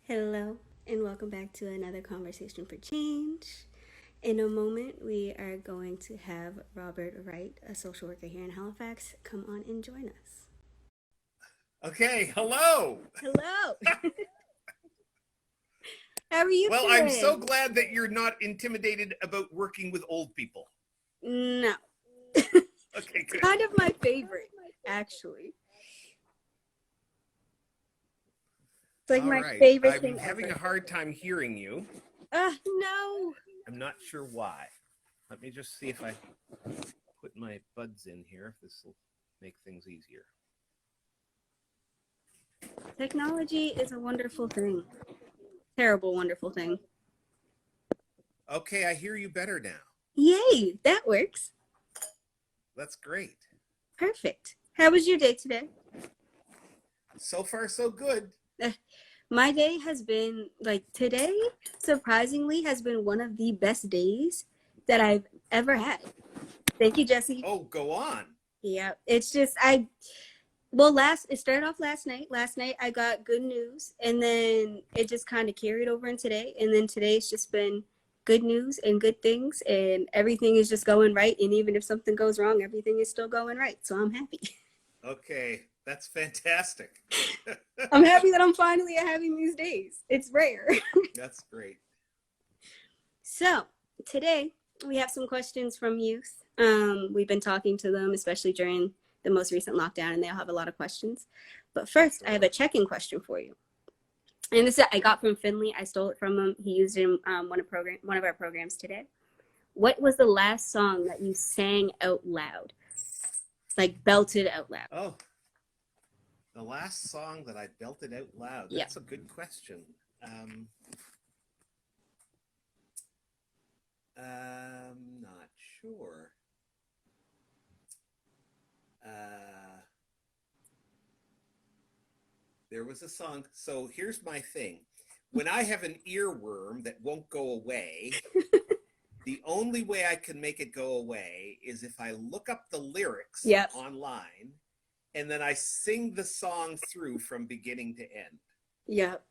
Hello, and welcome back to another Conversation for Change. In a moment, we are going to have Robert Wright, a social worker here in Halifax, come on and join us. Okay, hello. Hello! How are you Well, I'm today? so glad that you're not intimidated about working with old people. No. Okay, good. Kind of my favorite, actually. It's like All my right. favorite I'm thing having ever. a hard time hearing you. No! I'm not sure why. Let me just see if I put my buds in here. This will make things easier. Technology is a wonderful thing. Terrible, wonderful thing. Okay, I hear you better now. Yay! That works. That's great. Perfect. How was your day today? So far, so good. My day has been like today, surprisingly, has been one of the best days that I've ever had. Thank you, Jesse. Oh, go on. Yeah, it's just well, it started off last night. Last night I got good news, and then it just kind of carried over in today, and then today's just been good news and good things, and everything is just going right. And even if something goes wrong, everything is still going right. So I'm happy. Okay, that's fantastic. I'm happy that I'm finally having these days. It's rare. That's great. So today we have some questions from youth. We've been talking to them, especially during the most recent lockdown, and they'll have a lot of questions. But first, I have Sure. a check-in question for you. And this I got from Finley. I stole it from him. He used it in one of our programs today. What was the last song that you sang out loud, like belted out loud? Oh, the last song that I belted out loud. Yeah. That's a good question. Um, not sure. Uh, there was a song. So here's my thing. When I have an earworm that won't go away, the only way I can make it go away is if I look up the lyrics Yep. online and then I sing the song through from beginning to end. Yep.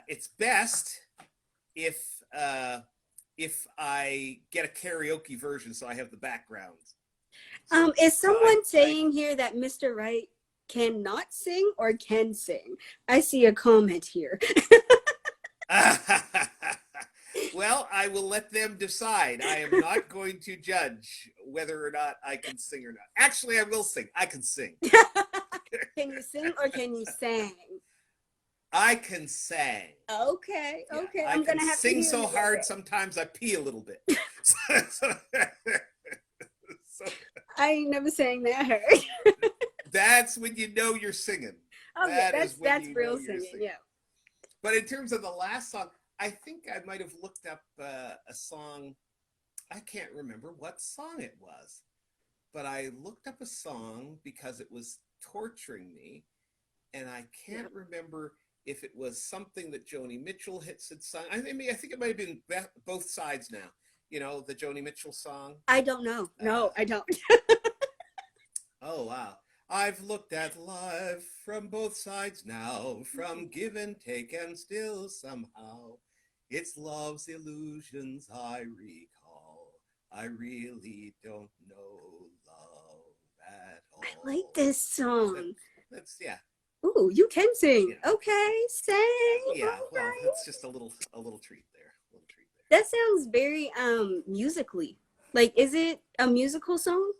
It's best if uh, if I get a karaoke version so I have the backgrounds. Is So I, someone saying here that Mr. Wright cannot sing or can sing? I see a comment here. I well, I will let them decide. I am not going to judge whether or not I can sing or not. Actually, I will sing. I can sing. Can you sing or can you sang? I can sing. Okay, Yeah, okay. I I'm can gonna have to sing hear so you one hard day. sometimes I pee a little bit. so, so I ain't never sang that hard. that's when you know you're singing. Oh yeah, That is when that's you know real you're singing. singing. Yeah. But in terms of the last song, I think I might have looked up a song. I can't remember what song it was, but I looked up a song because it was torturing me, and I Yeah. can't remember if it was something that Joni Mitchell had sung. I think it might have been both sides now. You know, the Joni Mitchell song. I don't know. Uh, No, I don't. oh, wow. I've looked at life from both sides now, from give and take, and still somehow it's love's illusions I recall. I really don't know love at I like all. this That, song. that's yeah, Ooh, you can sing. yeah, Okay, sing. yeah. All Well, right. that's just a little treat there, a little treat That sounds very musically. Like, is it a musical song?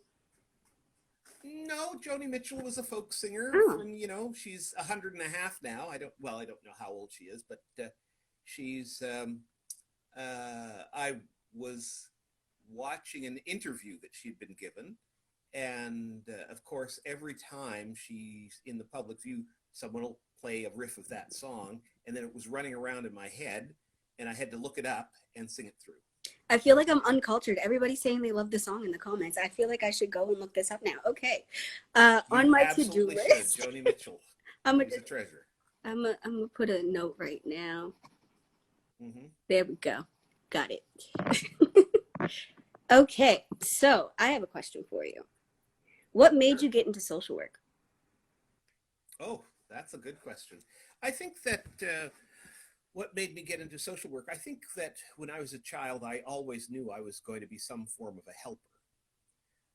there. No, Joni Mitchell was a folk singer Oh, from she's 100 and a half now. I don't know how old she is, but she's I was watching an interview that she'd been given, and of course, every time she's in the public view, someone will play a riff of that song, and then it was running around in my head, and I had to look it up and sing it through. I feel like I'm uncultured. Everybody's saying they love the song in the comments. I feel like I should go and look this up now. Okay. On You my to-do absolutely should. list, Joni Mitchell, I'm gonna she's a treasure. I'm gonna put a note right now. Mm-hmm. There we go. Got it. Okay, so I have a question for you. What made Sure. you get into social work? Oh, that's a good question. I think that What made me get into social work? I think that when I was a child, I always knew I was going to be some form of a helper.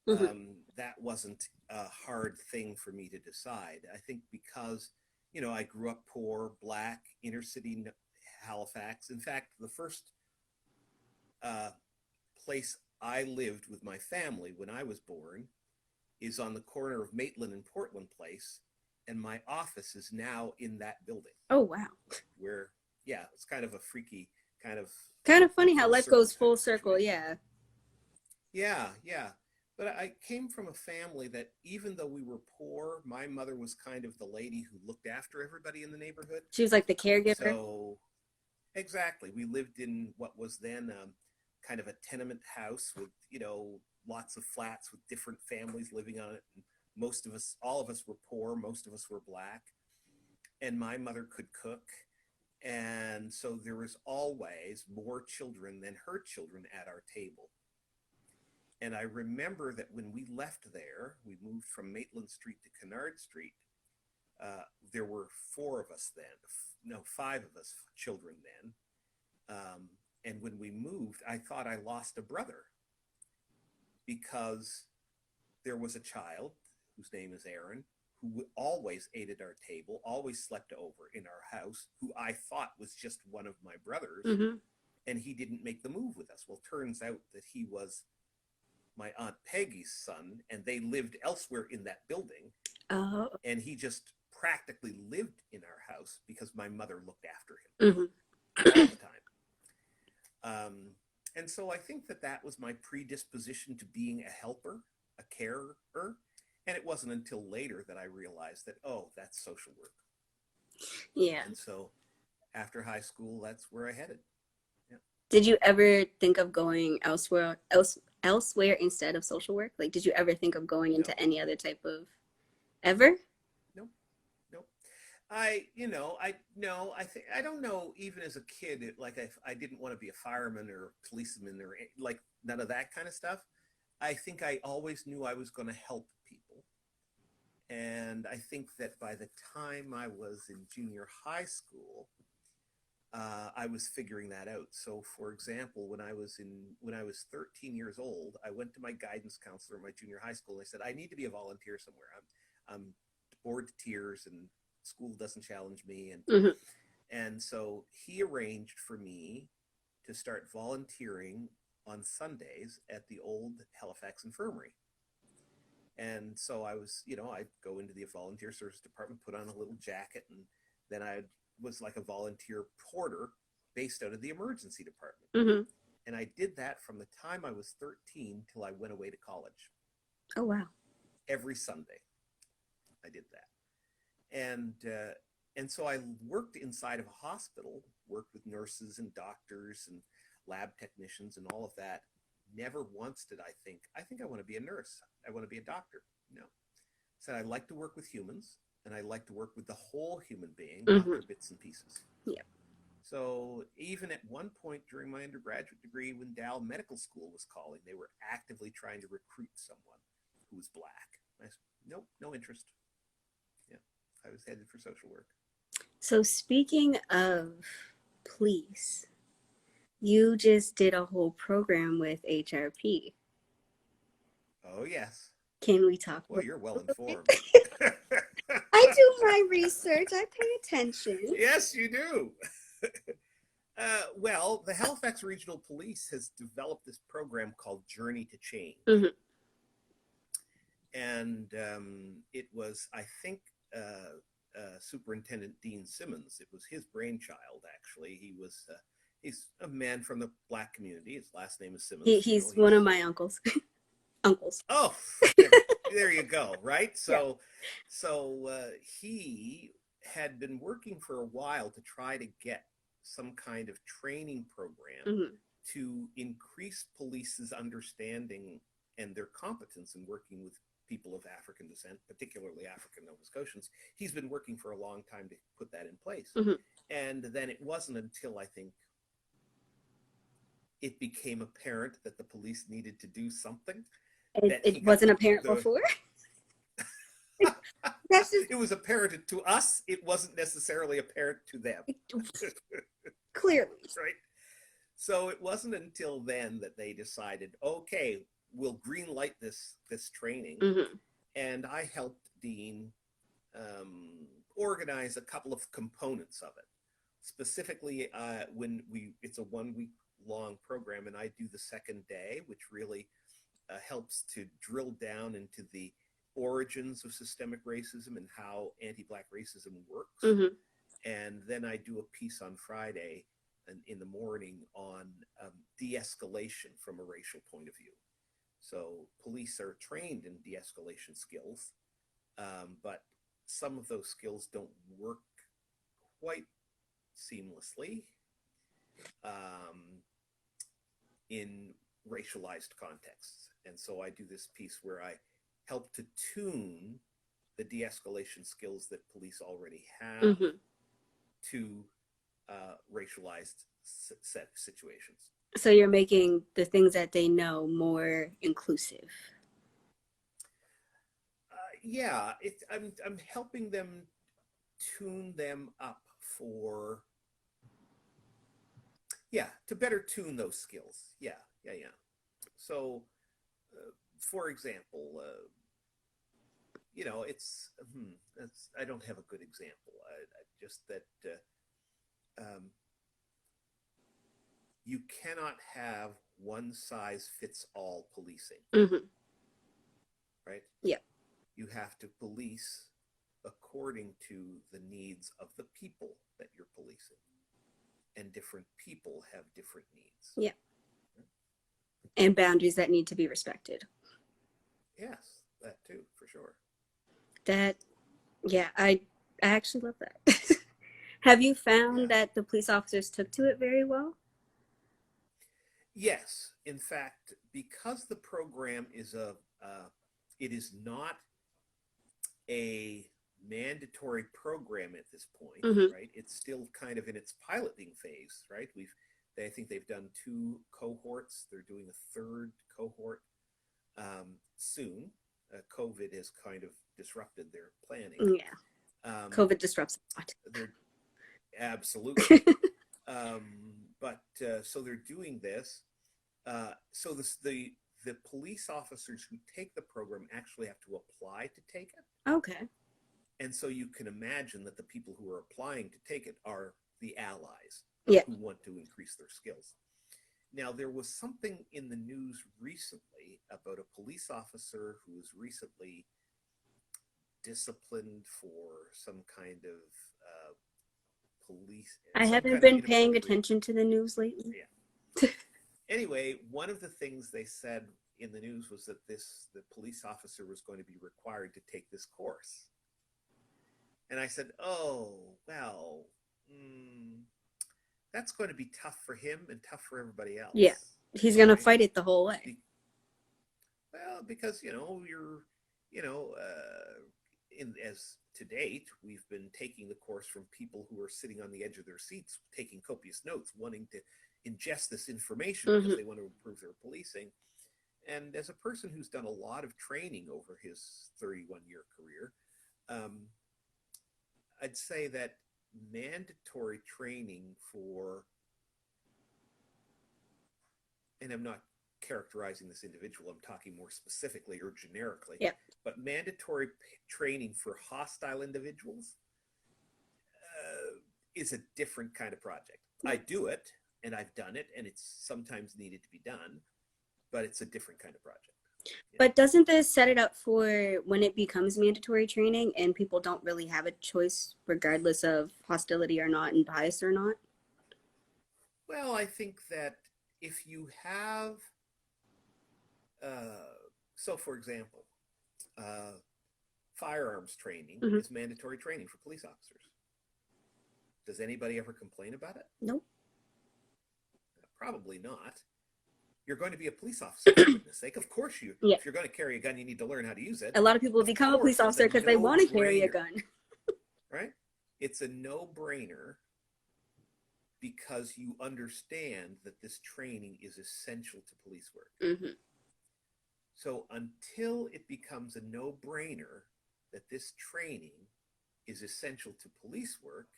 Hmm. That wasn't a hard thing for me to decide. I think because, I grew up poor, black, inner city Halifax. In fact, the first uh, place I lived with my family when I was born is on the corner of Maitland and Portland Place, and my office is now in that building. Oh, wow. Where, yeah, it's kind of a freaky kind of Kind of funny how full life circle goes kind full of circle. situation. Yeah. Yeah, yeah. But I came from a family that even though we were poor, my mother was kind of the lady who looked after everybody in the neighborhood. She was like the caregiver. So, exactly, we lived in what was then kind of a tenement house with, lots of flats with different families living on it. And most of us, all of us were poor, most of us were black. And my mother could cook. And so there was always more children than her children at our table. And I remember that when we left there, we moved from Maitland Street to Kennard Street. There were four of us then, no, five of us children then. And when we moved, I thought I lost a brother because there was a child whose name is Aaron, who always ate at our table, always slept over in our house, who I thought was just one of my brothers. Hmm. And he didn't make the move with us. Well, turns out that he was my Aunt Peggy's son, and they lived elsewhere in that building. Oh. And he just practically lived in our house because my mother looked after him Hmm. all the time. And so I think that was my predisposition to being a helper, a carer. And it wasn't until later that I realized that, oh, that's social work. Yeah. And so after high school, that's where I headed. Yeah. Did you ever think of going elsewhere instead of social work? Like, did you ever think of going No, into any other type of ever? no, no. I think, I don't know, even as a kid, I didn't want to be a fireman or a policeman or like none of that kind of stuff. I think I always knew I was going to help people. And I think that by the time I was in junior high school, I was figuring that out. So, for example, when I was 13 years old, I went to my guidance counselor in my junior high school. And I said, I need to be a volunteer somewhere. I'm bored to tears, and school doesn't challenge me. Hmm. And so he arranged for me to start volunteering on Sundays at the old Halifax Infirmary. And so I was, I'd go into the volunteer service department, put on a little jacket, and then I was like a volunteer porter based out of the emergency department. Hmm. And I did that from the time I was 13 till I went away to college. Oh, wow. Every Sunday I did that. And so I worked inside of a hospital, worked with nurses and doctors and lab technicians and all of that. Never once did I think I want to be a nurse. I want to be a doctor. No. Said I like to work with humans, and I like to work with the whole human being, not their bits and pieces. Yeah. So even at one point during my undergraduate degree, when Dow Medical School was calling, they were actively trying to recruit someone who was black. I said, nope, no interest. Yeah, I was headed for social work. So speaking of police, you just did a whole program with HRP. Oh, yes. Can we talk Well, about you're well informed. I do my research. I pay attention. Yes, you do. Well, the Halifax Regional Police has developed this program called Journey to Change. Mm-hmm. And it was, I think, Superintendent Dean Simmons. It was his brainchild, actually. He's a man from the black community. His last name is Simmons. He's one of my uncles. Uncles. Oh, there you go. Right. So he had been working for a while to try to get some kind of training program to increase police's understanding and their competence in working with people of African descent, particularly African Nova Scotians. He's been working for a long time to put that in place. And then it wasn't until I think it became apparent that the police needed to do something. It wasn't apparent before? That's just It was apparent to us. It wasn't necessarily apparent to them. clearly. Right? So it wasn't until then that they decided, okay, we'll green light this training. Mm-hmm. And I helped Dean organize a couple of components of it. Specifically, it's a 1 week long program, and I do the second day, which really helps to drill down into the origins of systemic racism and how anti-Black racism works. Mm-hmm. And then I do a piece on Friday in the morning on de-escalation from a racial point of view. So police are trained in de-escalation skills, but some of those skills don't work quite seamlessly in racialized contexts. And so I do this piece where I help to tune the de-escalation skills that police already have Mm-hmm. to racialized situations. So you're making the things that they know more inclusive. Yeah, I'm helping them tune them up for, to better tune those skills. Yeah. So, for example, it's I don't have a good example. Just that you cannot have one size fits all policing, Mm-hmm. right? Yeah. You have to police according to the needs of the people that you're policing. And different people have different needs. Yeah. And boundaries that need to be respected. Yes, that too, for sure. I actually love that. Have you found Yeah. that the police officers took to it very well? Yes, in fact, because the program is it is not a mandatory program at this point, Mm-hmm. right? It's still kind of in its piloting phase, right? I think they've done 2 cohorts. They're doing a 3rd cohort soon. COVID has kind of disrupted their planning. Yeah. COVID disrupts a lot. They're absolutely. So they're doing this. So the police officers who take the program actually have to apply to take it. Okay. And so you can imagine that the people who are applying to take it are the allies who want to increase their skills. Now, there was something in the news recently about a police officer who was recently disciplined for some kind of police. I haven't been paying attention to the news lately. Yeah. Anyway, one of the things they said in the news was that the police officer was going to be required to take this course. And I said, oh, well, that's going to be tough for him and tough for everybody else. Yeah, he's going to fight it the whole way. Well, because, as to date, we've been taking the course from people who are sitting on the edge of their seats, taking copious notes, wanting to ingest this information because they want to improve their policing. And as a person who's done a lot of training over his 31-year career, I'd say that mandatory training for, and I'm not characterizing this individual, I'm talking more specifically or generically, but mandatory training for hostile individuals is a different kind of project. I do it, and I've done it, and it's sometimes needed to be done, but it's a different kind of project. But doesn't this set it up for when it becomes mandatory training and people don't really have a choice regardless of hostility or not and bias or not? Well, I think that if you have, so for example, firearms training is mandatory training for police officers. Does anybody ever complain about it? Nope. Probably not. You're going to be a police officer, for goodness sake. Of course if you're going to carry a gun, you need to learn how to use it. A lot of people become a police officer because they want to carry a gun. Right? It's a no-brainer because you understand that this training is essential to police work. So until it becomes a no-brainer, that this training is essential to police work,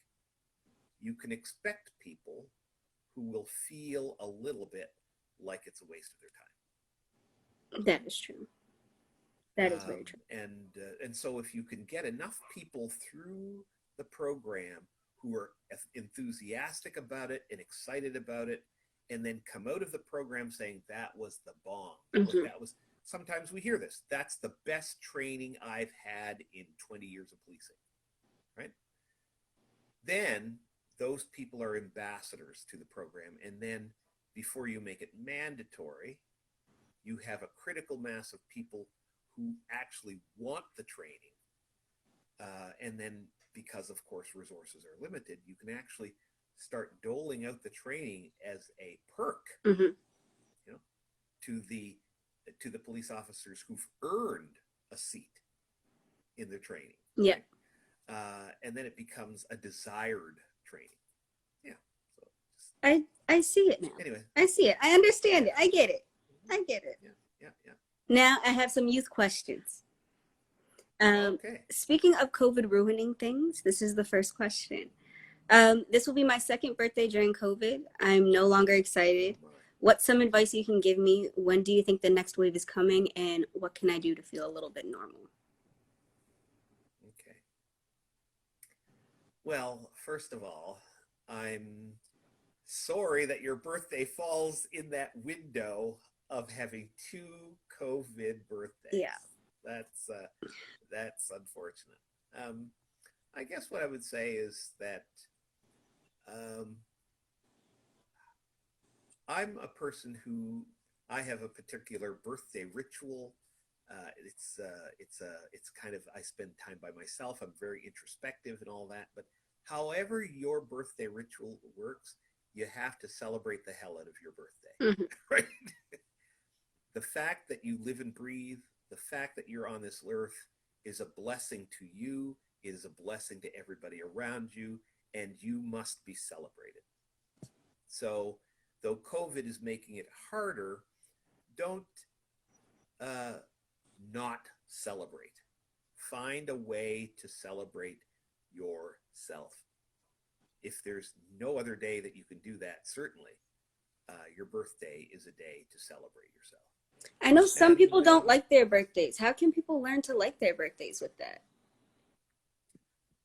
you can expect people who will feel a little bit like it's a waste of their time. That is true. That is very true. And so if you can get enough people through the program who are enthusiastic about it and excited about it, and then come out of the program saying that was the bomb. Mm-hmm. That was, sometimes we hear this, that's the best training I've had in 20 years of policing, right? Then those people are ambassadors to the program. And then before you make it mandatory, you have a critical mass of people who actually want the training. And then because, of course, resources are limited, you can actually start doling out the training as a perk, Mm-hmm. you know, to the police officers who've earned a seat in the training. Yeah. Right? And then it becomes a desired training. Yeah. So I see it now. anyway, I see it. I understand it. I get it. I get it. yeah. Now I have some youth questions. Okay. Speaking of COVID ruining things, this is the first question. This will be my second birthday during COVID. I'm no longer excited. What's some advice you can give me? When do you think the next wave is coming? And what can I do to feel a little bit normal? Okay. Well, first of all, I'm sorry that your birthday falls in that window of having 2 COVID birthdays. Yeah. That's unfortunate. I guess what I would say is that I'm a person who, I have a particular birthday ritual. It's kind of, I spend time by myself. I'm very introspective and all that. But however your birthday ritual works, you have to celebrate the hell out of your birthday, Mm-hmm. right? The fact that you live and breathe, the fact that you're on this earth is a blessing to you, is a blessing to everybody around you, and you must be celebrated. So though COVID is making it harder, don't not celebrate. Find a way to celebrate yourself. If there's no other day that you can do that, certainly your birthday is a day to celebrate yourself. I know some people don't like their birthdays. How can people learn to like their birthdays with that?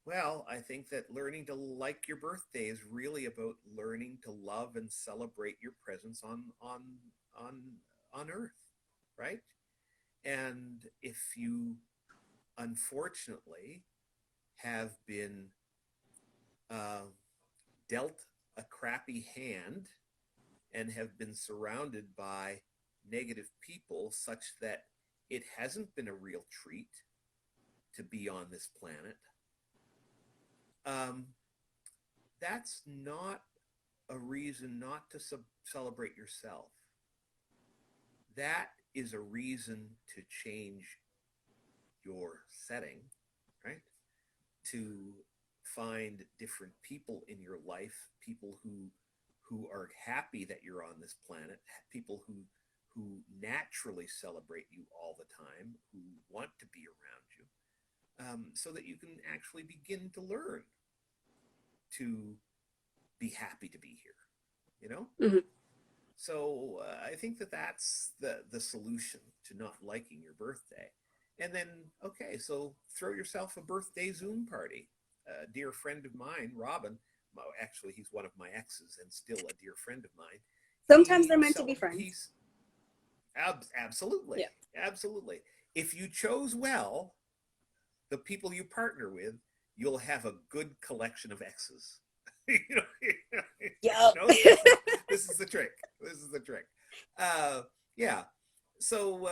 Well, I think that learning to like your birthday is really about learning to love and celebrate your presence on Earth, right? And if you unfortunately have been dealt a crappy hand and have been surrounded by negative people such that it hasn't been a real treat to be on this planet, that's not a reason not to celebrate yourself. That is a reason to change your setting, right? To find different people in your life, people who are happy that you're on this planet, people who naturally celebrate you all the time, who want to be around you, so that you can actually begin to learn to be happy to be here, you know? Mm-hmm. So I think that that's the solution to not liking your birthday. And then, okay, so throw yourself a birthday Zoom party. A dear friend of mine, Robin, well, actually he's one of my exes and still a dear friend of mine. Sometimes they're meant to be friends. Absolutely. Yeah. Absolutely. If you chose well, the people you partner with, you'll have a good collection of exes. Yeah. This is the trick. This is the trick. Yeah. So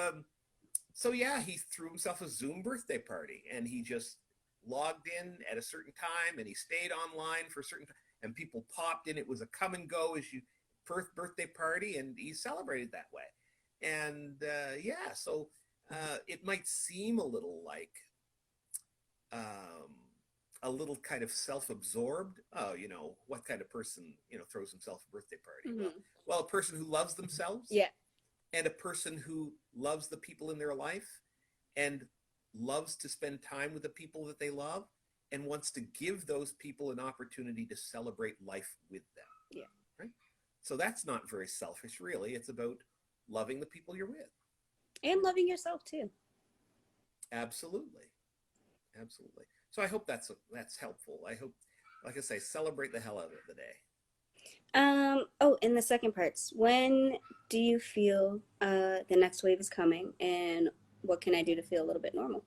yeah, he threw himself a Zoom birthday party, and he just logged in at a certain time, and he stayed online for a certain time, and people popped in. It was a come and go as you birthday party, and he celebrated that way. And yeah, so it might seem a little like a little kind of self-absorbed. Oh, what kind of person, throws himself a birthday party? Mm-hmm. Well, a person who loves themselves. Yeah. And a person who loves the people in their life and loves to spend time with the people that they love and wants to give those people an opportunity to celebrate life with them. Yeah. Right? So that's not very selfish, really. It's about loving the people you're with. And loving yourself too. Absolutely. Absolutely. So I hope that's helpful. I hope, like I say, celebrate the hell out of the day. Oh, in the second parts, when do you feel the next wave is coming, and what can I do to feel a little bit normal?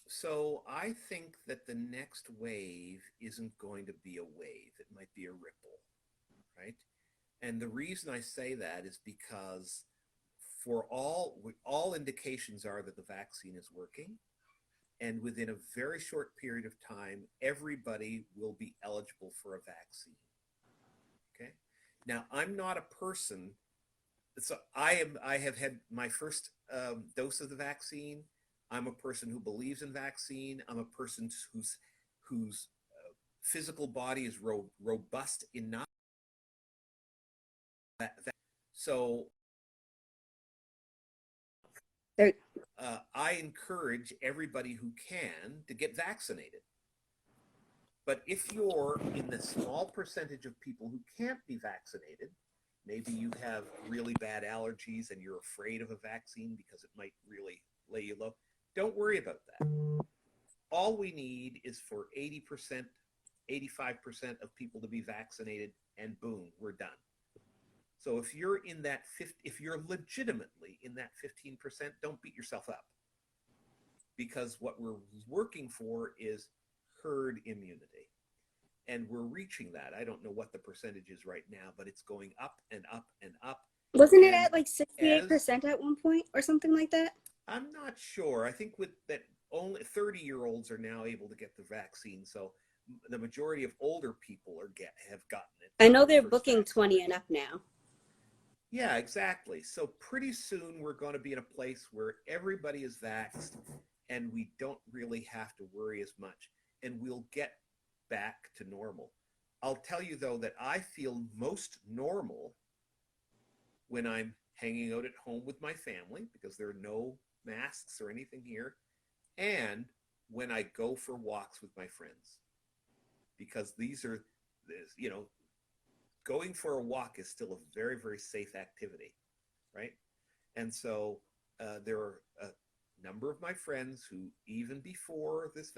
So I think that the next wave isn't going to be a wave. It might be a ripple, right? And the reason I say that is because for all indications are that the vaccine is working, and within a very short period of time, everybody will be eligible for a vaccine. Okay. Now, I'm not a person. So I have had my first dose of the vaccine. I'm a person who believes in vaccine. I'm a person whose physical body is robust enough. So There, I encourage everybody who can to get vaccinated. But if you're in the small percentage of people who can't be vaccinated, maybe you have really bad allergies and you're afraid of a vaccine because it might really lay you low, don't worry about that. All we need is for 80%, 85% of people to be vaccinated, and boom, we're done. So if you're in that if you're legitimately in that 15%, don't beat yourself up, because what we're working for is herd immunity, and we're reaching that. I don't know what the percentage is right now, but it's going up and up and up. wasn't it And at like 68% at one point or something like that? I'm not sure. I think with that, only 30-year-olds are now able to get the vaccine. So the majority of older people have gotten it. I know they're booking 20 and up now. Yeah, exactly. So pretty soon we're going to be in a place where everybody is vaxxed and we don't really have to worry as much, and we'll get back to normal. I'll tell you, though, that I feel most normal when I'm hanging out at home with my family, because there are no masks or anything here, and when I go for walks with my friends, because going for a walk is still a very, very safe activity, right? And so there are a number of my friends who, even before this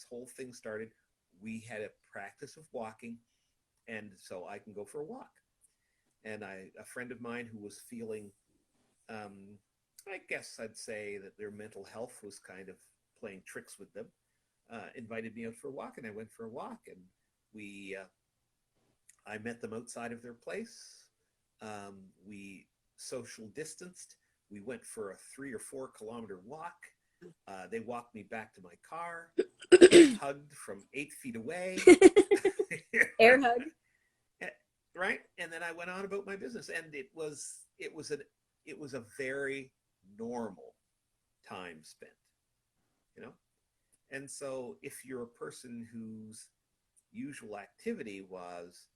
whole thing started, we had a practice of walking, and so I can go for a walk. And a friend of mine who was feeling, I guess I'd say that their mental health was kind of playing tricks with them, invited me out for a walk, and I went for a walk, and I met them outside of their place. We social distanced. We went for a 3 or 4 kilometer walk. They walked me back to my car. Hugged from 8 feet away. Air hug. Right, and then I went on about my business, and it was a very normal time spent, you know. And so if you're a person whose usual activity was,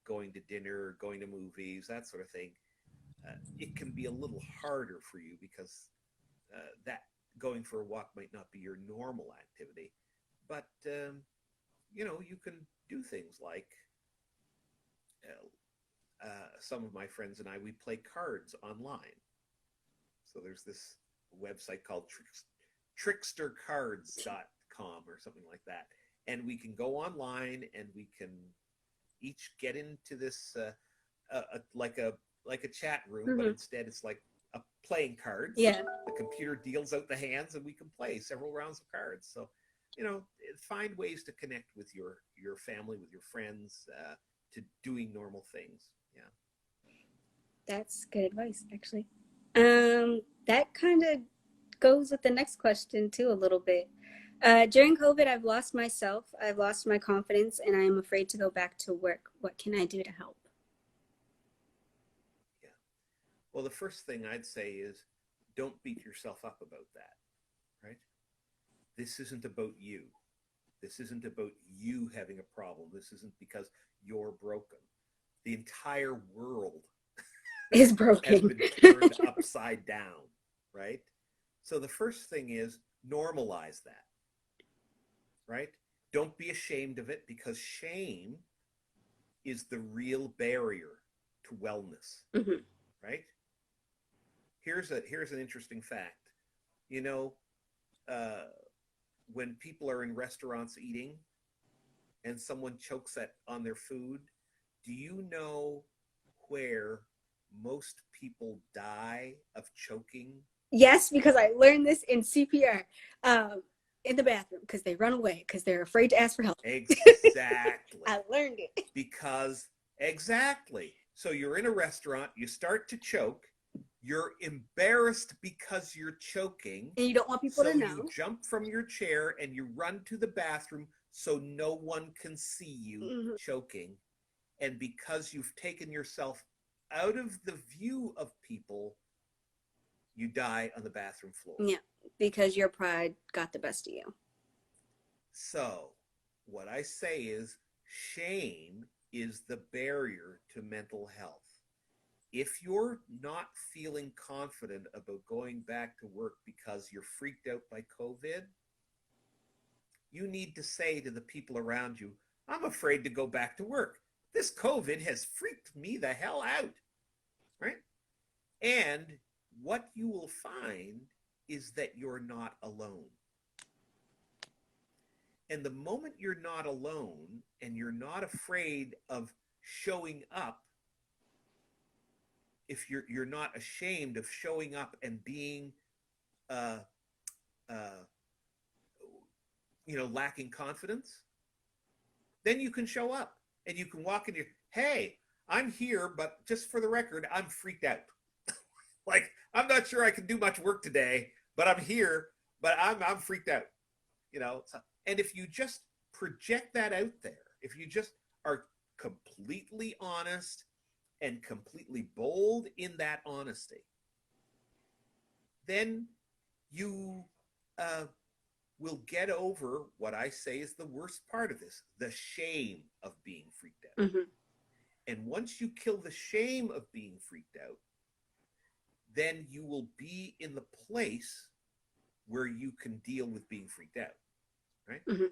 going to dinner, going to movies, that sort of thing, it can be a little harder for you, because that going for a walk might not be your normal activity. But you can do things like some of my friends and I, we play cards online. So there's this website called trickstercards.com or something like that, and we can go online and we can each get into this like a chat room, mm-hmm. But instead it's like a playing cards. Yeah. The computer deals out the hands, and we can play several rounds of cards. So, find ways to connect with your family, with your friends, to doing normal things. Yeah. That's good advice, actually. That kind of goes with the next question too, a little bit. During COVID, I've lost myself, I've lost my confidence, and I'm afraid to go back to work. What can I do to help? Yeah. Well, the first thing I'd say is don't beat yourself up about that, right? This isn't about you. This isn't about you having a problem. This isn't because you're broken. The entire world is broken. has been turned upside down, right? So the first thing is normalize that, right? Don't be ashamed of it, because shame is the real barrier to wellness, Mm-hmm. right? Here's an interesting fact. You know, uh, when people are in restaurants eating and someone chokes on their food, do you know where most people die of choking? Yes, because I learned this in CPR, in the bathroom, because they run away because they're afraid to ask for help. Exactly. I learned it. Because, exactly. So you're in a restaurant, you start to choke, you're embarrassed because you're choking. And you don't want people to So know. you jump from your chair and you run to the bathroom so no one can see you choking. And because you've taken yourself out of the view of people, you die on the bathroom floor. Yeah, because your pride got the best of you. So what I say is, shame is the barrier to mental health. If you're not feeling confident about going back to work because you're freaked out by COVID, you need to say to the people around you, I'm afraid to go back to work. This COVID has freaked me the hell out, right? And what you will find is that you're not alone. And the moment you're not alone and you're not afraid of showing up, if you're not ashamed of showing up and being uh, uh, lacking confidence, then you can show up and you can walk in your, hey, I'm here, but just for the record, I'm freaked out. Like, I'm not sure I can do much work today, but I'm here, but I'm freaked out. And if you just project that out there, if you just are completely honest and completely bold in that honesty, then you will get over what I say is the worst part of this, the shame of being freaked out. Mm-hmm. And once you kill the shame of being freaked out, then you will be in the place where you can deal with being freaked out, right? Mm-hmm.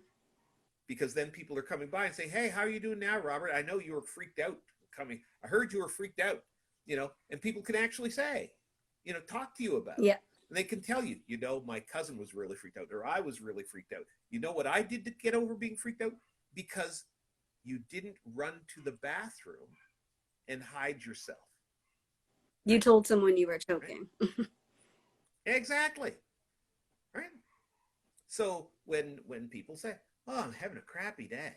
Because then people are coming by and saying, hey, how are you doing now, Robert? I know you were freaked out coming. I heard you were freaked out, and people can actually say, talk to you about it. And they can tell you, my cousin was really freaked out, or I was really freaked out. You know what I did to get over being freaked out? Because you didn't run to the bathroom and hide yourself. You told someone you were choking. Right? Exactly. Right? So when people say, oh, I'm having a crappy day.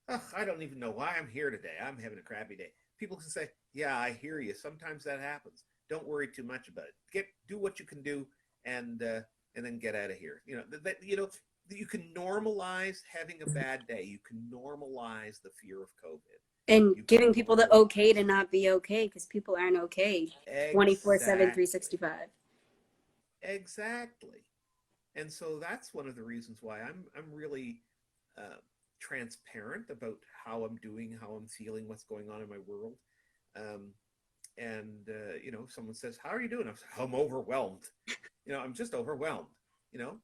Oh, I don't even know why I'm here today. I'm having a crappy day. People can say, yeah, I hear you. Sometimes that happens. Don't worry too much about it. Do what you can do, and then get out of here. You can normalize having a bad day. You can normalize the fear of COVID. And giving people the okay to not be okay, because people aren't okay 24/7, 365. Exactly. And so that's one of the reasons why I'm really transparent about how I'm doing, how I'm feeling, what's going on in my world. If someone says, how are you doing? I'm overwhelmed. I'm just overwhelmed.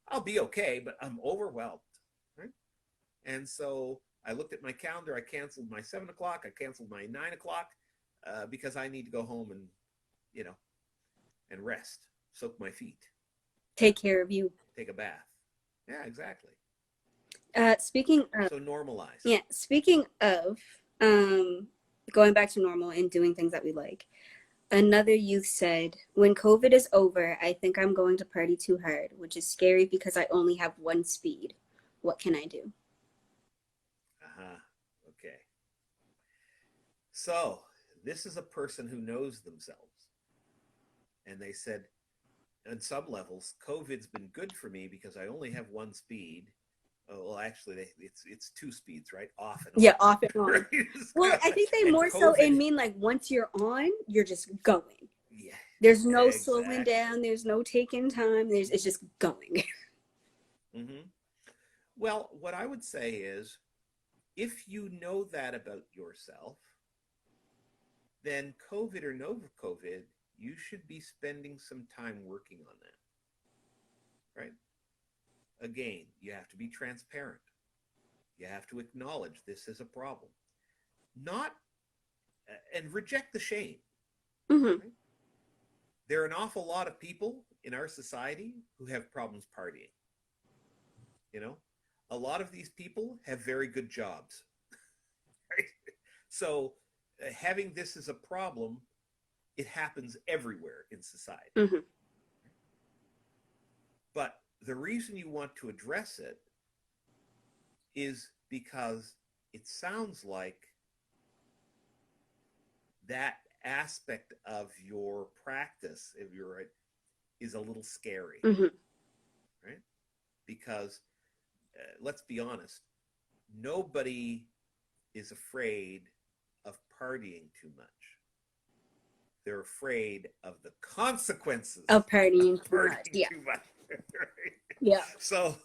I'll be okay, but I'm overwhelmed. Right? And so I looked at my calendar. I canceled my 7 o'clock. I canceled my 9 o'clock because I need to go home and rest, soak my feet. Take care of you. Take a bath. Yeah, exactly. Speaking of, so normalize. Yeah, speaking of going back to normal and doing things that we like, another youth said, when COVID is over, I think I'm going to party too hard, which is scary because I only have one speed. What can I do? Okay. So this is a person who knows themselves. And they said, on some levels, COVID's been good for me because I only have one speed. Oh, well, actually, it's two speeds, right? Off and on. Yeah, off and on. Well, I think they more so mean like once you're on, you're just going. Yeah. There's no slowing down. There's no taking time. It's just going. Mm-hmm. Well, what I would say is, if you know that about yourself, then COVID or no COVID, you should be spending some time working on that. right? Again, you have to be transparent. You have to acknowledge this is a problem. Not, and reject the shame. Mm-hmm. Right? There are an awful lot of people in our society who have problems partying. You know, a lot of these people have very good jobs. Right? So having this as a problem, it happens everywhere in society. Mm-hmm. But the reason you want to address it is because it sounds like that aspect of your practice, if you're right, is a little scary, Mm-hmm. right? Because let's be honest, nobody is afraid of partying too much. They're afraid of the consequences Of partying too much. partying Yeah. too much. Right? Yeah. So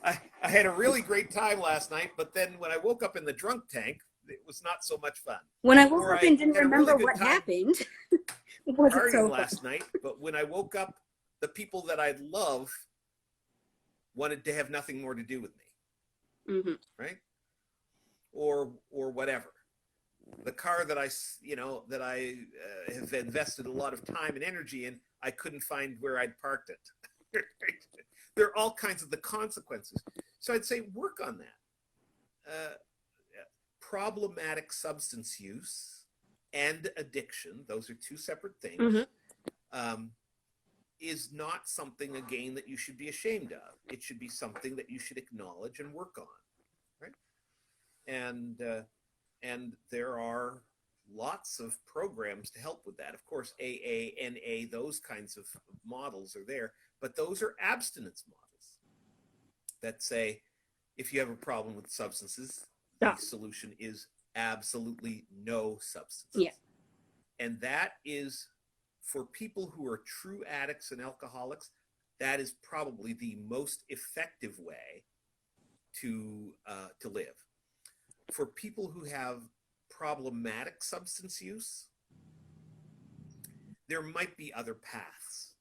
I had a really great time last night, but then when I woke up in the drunk tank, it was not so much fun. When I woke Or up I and didn't had a really remember good what time happened, it wasn't partying so fun. last night, but when I woke up, the people that I love wanted to have nothing more to do with me, Mm-hmm. right? Or whatever. The car that I have invested a lot of time and energy in, I couldn't find where I'd parked it. Right? There are all kinds of the consequences. So I'd say work on that. Problematic substance use and addiction, those are two separate things, Mm-hmm. is not something, again, that you should be ashamed of. It should be something that you should acknowledge and work on, right? And there are lots of programs to help with that. Of course, AA, NA, those kinds of models are there, but those are abstinence models that say, if you have a problem with substances, Yeah. the solution is absolutely no substances. Yeah. And that is, for people who are true addicts and alcoholics, that is probably the most effective way to live. For people who have problematic substance use, there might be other paths.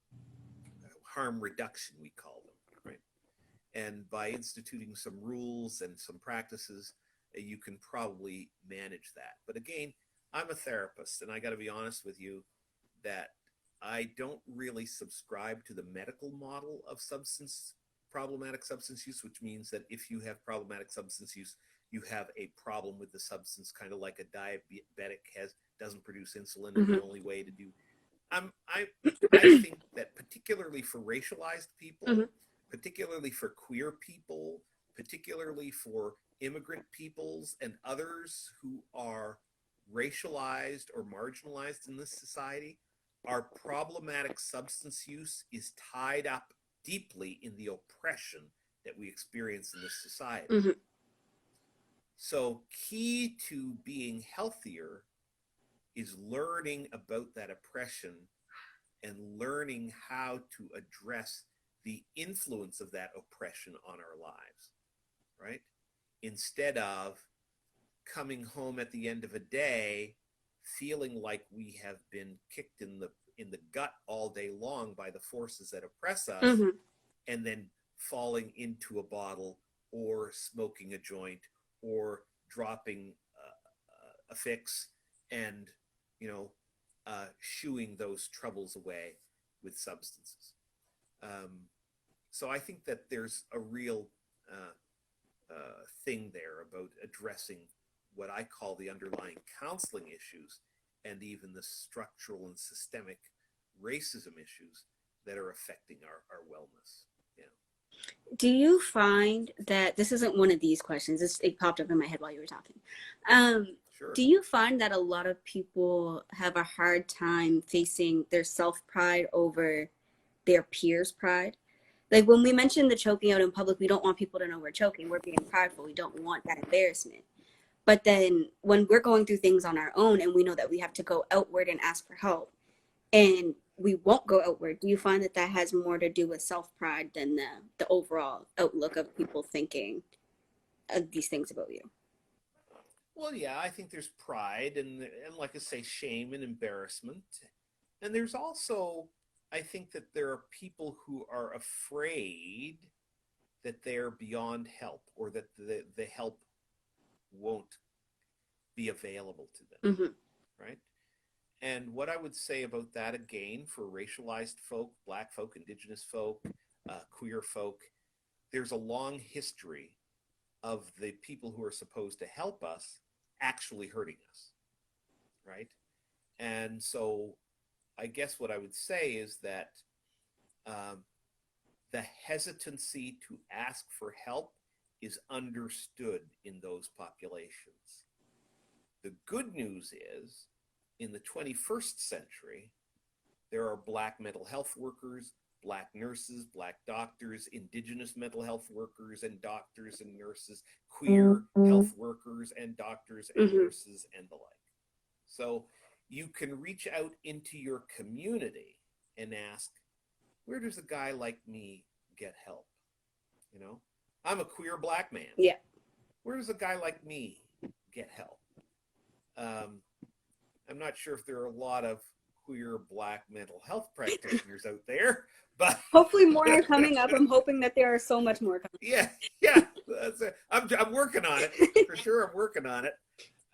Harm reduction, we call them, right? And by instituting some rules and some practices, you can probably manage that. But again, I'm a therapist, and I got to be honest with you that I don't really subscribe to the medical model of problematic substance use, which means that if you have problematic substance use, you have a problem with the substance, kind of like a diabetic doesn't produce insulin, and the only way to do. I think that particularly for racialized people, particularly for queer people, particularly for immigrant peoples and others who are racialized or marginalized in this society, our problematic substance use is tied up deeply in the oppression that we experience in this society. Mm-hmm. So key to being healthier is learning about that oppression and learning how to address the influence of that oppression on our lives, right? Instead of coming home at the end of a day feeling like we have been kicked in the gut all day long by the forces that oppress us, and then falling into a bottle or smoking a joint or dropping a fix and shooing those troubles away with substances. So I think that there's a real thing there about addressing what I call the underlying counseling issues and even the structural and systemic racism issues that are affecting our wellness. Yeah. Do you find that this isn't one of these questions? It popped up in my head while you were talking. Sure. Do you find that a lot of people have a hard time facing their self-pride over their peers' pride? Like when we mention the choking out in public, we don't want people to know we're choking. We're being prideful. We don't want that embarrassment. But then when we're going through things on our own and we know that we have to go outward and ask for help and we won't go outward, do you find that that has more to do with self-pride than the overall outlook of people thinking of these things about you? Well, yeah, I think there's pride and like I say, shame and embarrassment. And there's also I think that there are people who are afraid that they're beyond help, or that the help won't be available to them, right? And what I would say about that, again, for racialized folk, Black folk, Indigenous folk, queer folk, there's a long history of the people who are supposed to help us actually hurting us, right? And so I guess what I would say is that the hesitancy to ask for help is understood in those populations. The good news is, in the 21st century, there are Black mental health workers, Black nurses, Black doctors, Indigenous mental health workers and doctors and nurses, queer health workers and doctors and nurses, and the like. So you can reach out into your community and ask, where does a guy like me get help? You know, I'm a queer Black man. Yeah. Where does a guy like me get help? I'm not sure if there are a lot of queer Black mental health practitioners out there, but hopefully more are coming up. I'm hoping that there are so much more coming. Yeah. That's it. I'm working on it for sure. I'm working on it.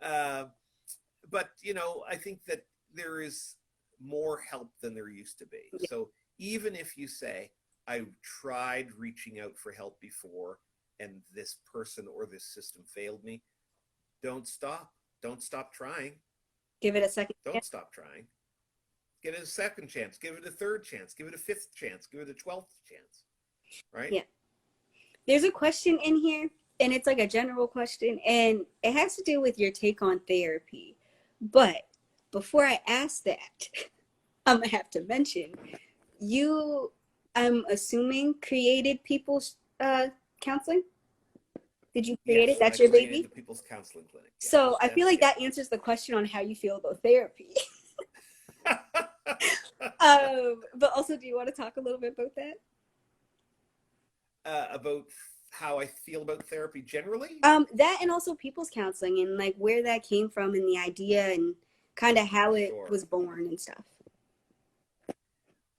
But you know, I think that there is more help than there used to be. Yeah. So even if you say, I tried reaching out for help before and this person or this system failed me, don't stop. Don't stop trying. Give it a second. Don't stop trying. Give it a second chance. Give it a third chance. Give it a fifth chance. Give it a 12th chance. Right? Yeah. There's a question in here, and it's like a general question, and it has to do with your take on therapy. But before I ask that, I'm going to have to mention, you, I'm assuming, created People's Counseling? Did you create it? That's your baby? The People's Counseling Clinic. Yeah, so I feel like that answers the question on how you feel about therapy. But also, do you want to talk a little bit about that? About how I feel about therapy generally? That, and also People's Counseling, and like where that came from, and the idea, and kind of how it was born and stuff.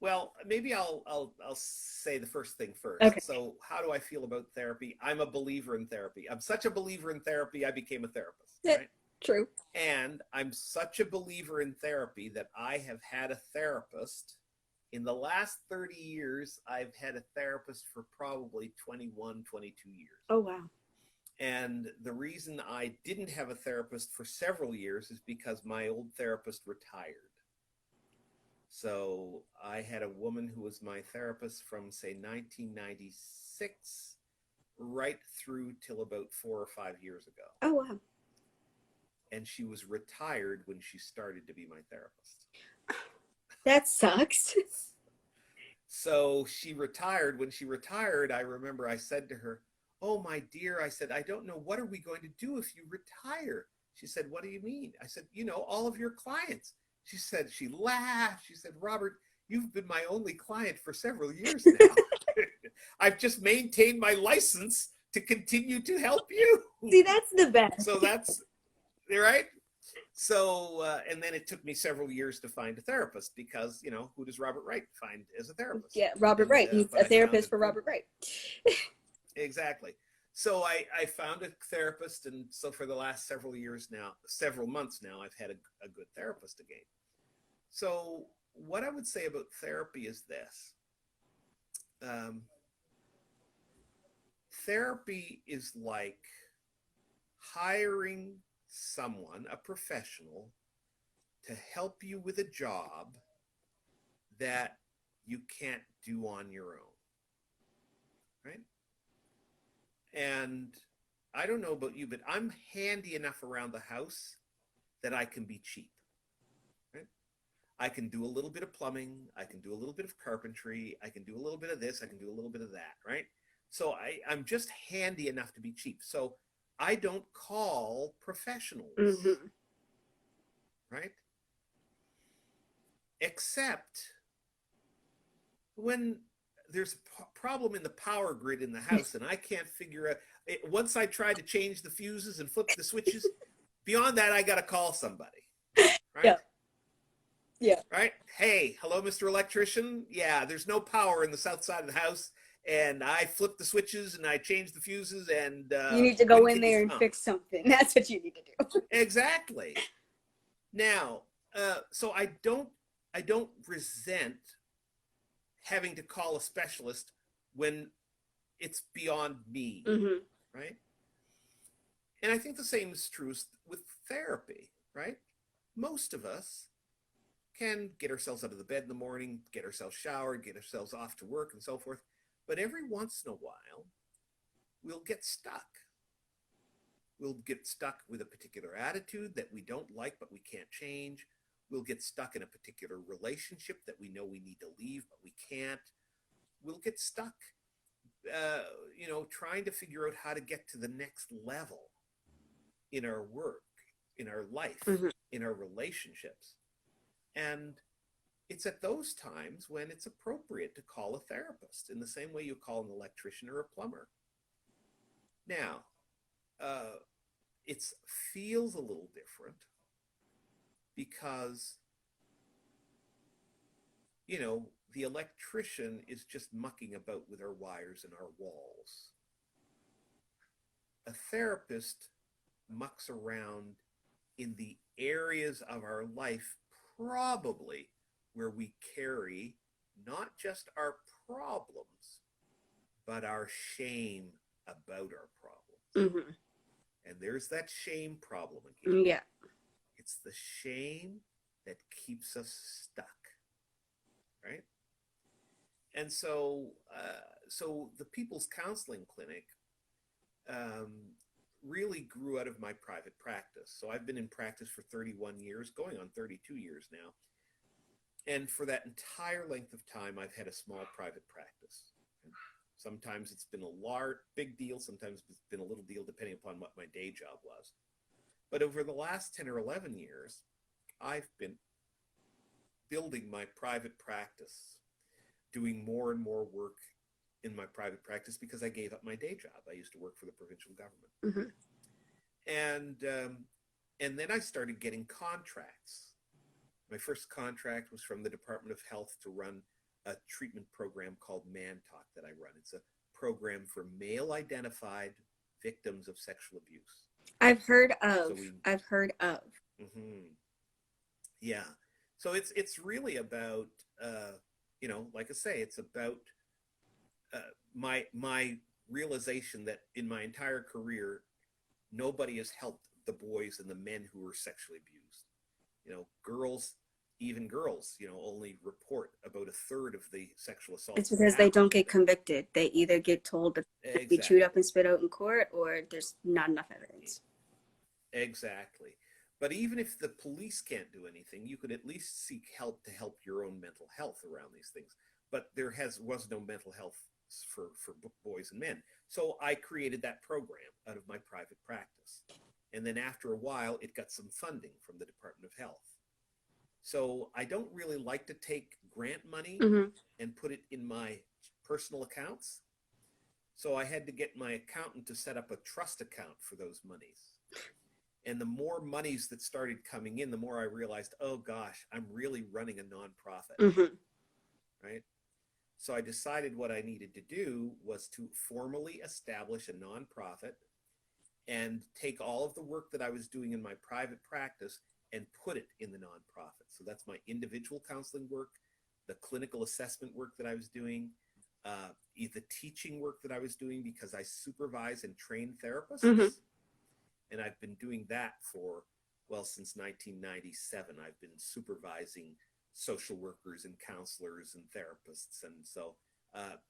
Well, maybe I'll say the first thing first. Okay. So how do I feel about therapy? I'm a believer in therapy. I'm such a believer in therapy, I became a therapist. Right? True. And I'm such a believer in therapy that I have had a therapist. In the last 30 years, I've had a therapist for probably 21, 22 years. Oh, wow. And the reason I didn't have a therapist for several years is because my old therapist retired. So I had a woman who was my therapist from, say, 1996 right through till about 4 or 5 years ago. Oh, wow. And she was retired when she started to be my therapist. That sucks. So she retired. When she retired, I remember I said to her, oh, my dear, I said, I don't know, what are we going to do if you retire? She said, what do you mean? I said, you know, all of your clients. She said, she laughed. She said, Robert, you've been my only client for several years now. I've just maintained my license to continue to help you. See, that's the best. So that's, right? So, and then it took me several years to find a therapist because, you know, who does Robert Wright find as a therapist? Yeah, Robert Wright. He's a therapist for Robert Wright. Exactly. So I found a therapist, and so for the last several months now, I've had a good therapist again. So what I would say about therapy is this. Therapy is like hiring someone, a professional, to help you with a job that you can't do on your own, right? And I don't know about you, but I'm handy enough around the house that I can be cheap, right? I can do a little bit of plumbing. I can do a little bit of carpentry. I can do a little bit of this. I can do a little bit of that, right? So I'm just handy enough to be cheap. So I don't call professionals, right? Except when there's a problem in the power grid in the house and I can't figure out, once I try to change the fuses and flip the switches, beyond that, I got to call somebody, right? Yeah. Yeah. Right? Hey, hello, Mr. Electrician. Yeah, there's no power in the south side of the house, and I flipped the switches and I changed the fuses, and You need to go when in can you there and come? fix something. That's what you need to do. Exactly. Now, so I don't resent having to call a specialist when it's beyond me, Mm-hmm. right? And I think the same is true with therapy, right? Most of us can get ourselves out of the bed in the morning, get ourselves showered, get ourselves off to work and so forth. But every once in a while, we'll get stuck. We'll get stuck with a particular attitude that we don't like, but we can't change. We'll get stuck in a particular relationship that we know we need to leave, but we can't. We'll get stuck, trying to figure out how to get to the next level in our work, in our life, Mm-hmm. in our relationships. And it's at those times when it's appropriate to call a therapist in the same way you call an electrician or a plumber. Now, it feels a little different because, the electrician is just mucking about with our wires and our walls. A therapist mucks around in the areas of our life, probably where we carry not just our problems, but our shame about our problems. Mm-hmm. And there's that shame problem again. Yeah. It's the shame that keeps us stuck, right? And so the People's Counseling Clinic really grew out of my private practice. So I've been in practice for 31 years, going on 32 years now. And for that entire length of time, I've had a small private practice. Sometimes it's been a big deal. Sometimes it's been a little deal, depending upon what my day job was. But over the last 10 or 11 years, I've been building my private practice, doing more and more work in my private practice because I gave up my day job. I used to work for the provincial government. Mm-hmm. And then I started getting contracts. My first contract was from the Department of Health to run a treatment program called Man Talk that I run. It's a program for male identified victims of sexual abuse. I've heard of. Mm-hmm. Yeah. So it's really about, like I say, it's about my realization that in my entire career, nobody has helped the boys and the men who were sexually abused. Even girls, only report about a third of the sexual assaults. It's because they don't get convicted. They either get told to be chewed up and spit out in court, or there's not enough evidence. Exactly. But even if the police can't do anything, you could at least seek help to help your own mental health around these things. But there was no mental health for boys and men. So I created that program out of my private practice. And then after a while, it got some funding from the Department of Health. So I don't really like to take grant money and put it in my personal accounts. So I had to get my accountant to set up a trust account for those monies. And the more monies that started coming in, the more I realized, oh gosh, I'm really running a nonprofit, right? So I decided what I needed to do was to formally establish a nonprofit and take all of the work that I was doing in my private practice and put it in the nonprofit. So that's my individual counseling work, the clinical assessment work that I was doing, the teaching work that I was doing because I supervise and train therapists. And I've been doing that since 1997. I've been supervising social workers and counselors and therapists.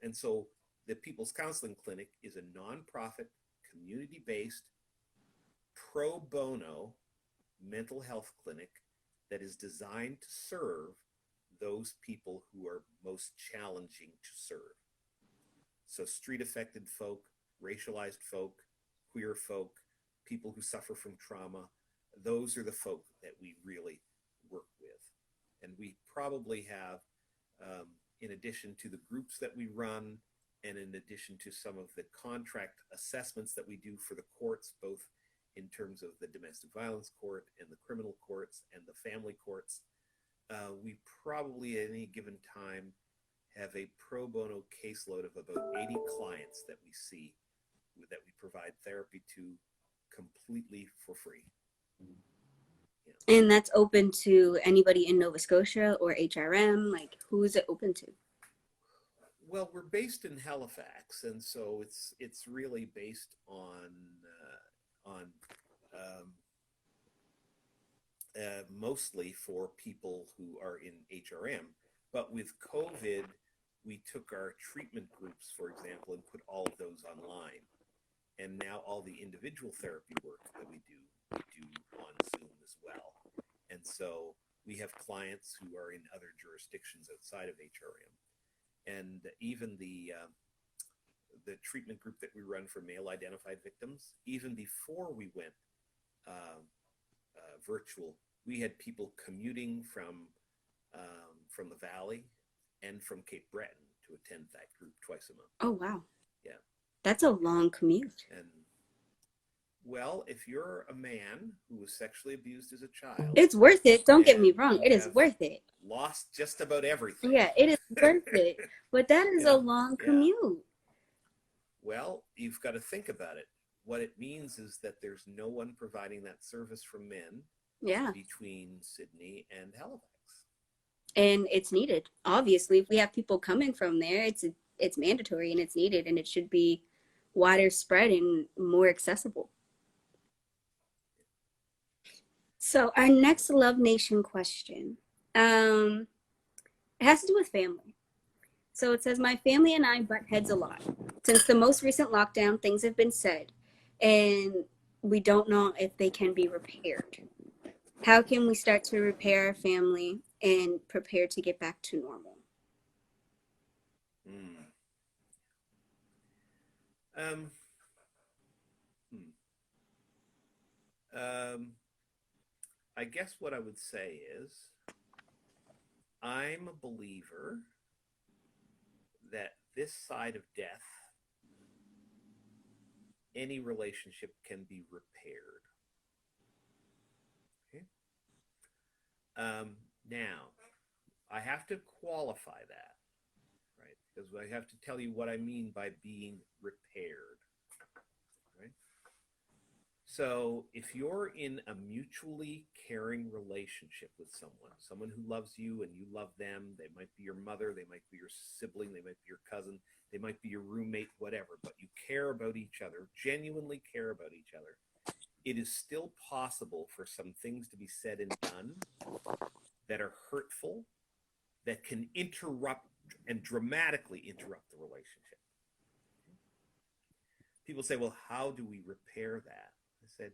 And so the People's Counseling Clinic is a nonprofit, community-based, pro bono mental health clinic that is designed to serve those people who are most challenging to serve. So street-affected folk, racialized folk, queer folk, people who suffer from trauma, those are the folk that we really work with. And we probably have, in addition to the groups that we run, and in addition to some of the contract assessments that we do for the courts, both in terms of the domestic violence court and the criminal courts and the family courts, we probably at any given time have a pro bono caseload of about 80 clients that we see, that we provide therapy to completely for free. Yeah. And that's open to anybody in Nova Scotia or HRM? Like, who is it open to? Well, we're based in Halifax, and so it's really based on um, mostly for people who are in HRM. But with COVID, we took our treatment groups, for example, and put all of those online. And now all the individual therapy work that we do on Zoom as well. And so we have clients who are in other jurisdictions outside of HRM. And even the treatment group that we run for male identified victims, even before we went virtual, we had people commuting from the Valley and from Cape Breton to attend that group twice a month. Oh, wow. Yeah. That's a long commute. And well, if you're a man who was sexually abused as a child, it's worth it. Don't get me wrong. It is worth it. Lost just about everything. Yeah, it is worth it. But that is a long commute. Well, you've got to think about it. What it means is that there's no one providing that service for men between Sydney and Halifax. And it's needed. Obviously, if we have people coming from there, it's mandatory and it's needed, and it should be wider spread and more accessible. So our next Love Nation question, it has to do with family. So it says, my family and I butt heads a lot. Since the most recent lockdown, things have been said, and we don't know if they can be repaired. How can we start to repair our family and prepare to get back to normal? I guess what I would say is, I'm a believer that this side of death, any relationship can be repaired. Okay. Now, I have to qualify that, right? Because I have to tell you what I mean by being repaired. Right? So if you're in a mutually caring relationship with someone who loves you and you love them, they might be your mother, they might be your sibling, they might be your cousin, they might be your roommate, whatever, but you care about each other, genuinely care about each other, it is still possible for some things to be said and done that are hurtful, that can interrupt and dramatically interrupt the relationship. People say, well, how do we repair that? I said,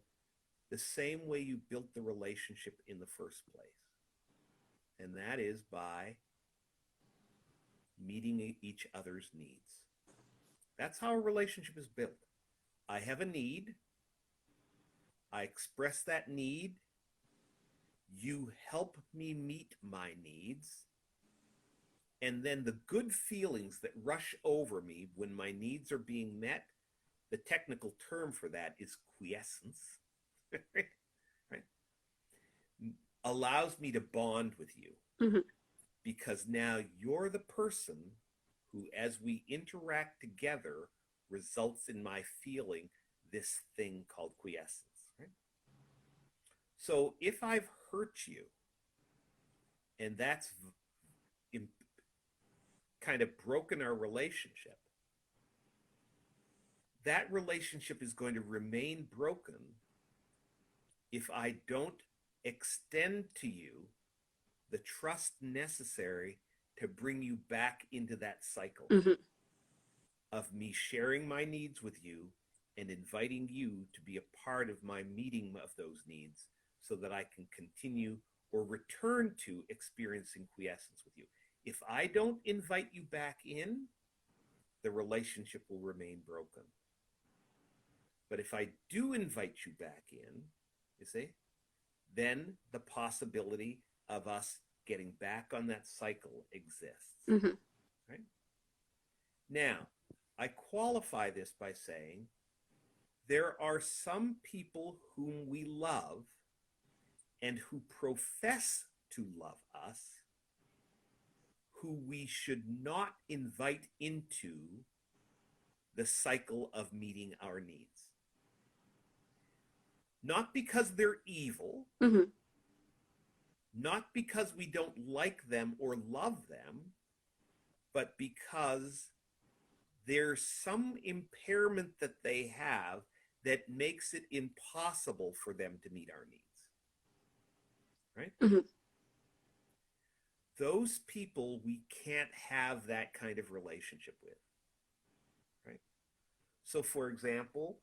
the same way you built the relationship in the first place. And that is by meeting each other's needs. That's how a relationship is built. I have a need. I express that need. You help me meet my needs. And then the good feelings that rush over me when my needs are being met, the technical term for that is quiescence, right? Allows me to bond with you. Mm-hmm. Because now you're the person who, as we interact together, results in my feeling this thing called quiescence. Right? So if I've hurt you, and that's kind of broken our relationship, that relationship is going to remain broken if I don't extend to you the trust necessary to bring you back into that cycle of me sharing my needs with you and inviting you to be a part of my meeting of those needs so that I can continue or return to experiencing quiescence with you. If I don't invite you back in, the relationship will remain broken. But if I do invite you back in, you see, then the possibility of us getting back on that cycle exists. Mm-hmm. Right? Now, I qualify this by saying there are some people whom we love and who profess to love us, who we should not invite into the cycle of meeting our needs. Not because they're evil, Mm-hmm. not because we don't like them or love them, but because there's some impairment that they have that makes it impossible for them to meet our needs. Right? Mm-hmm. Those people we can't have that kind of relationship with. Right? So, for example,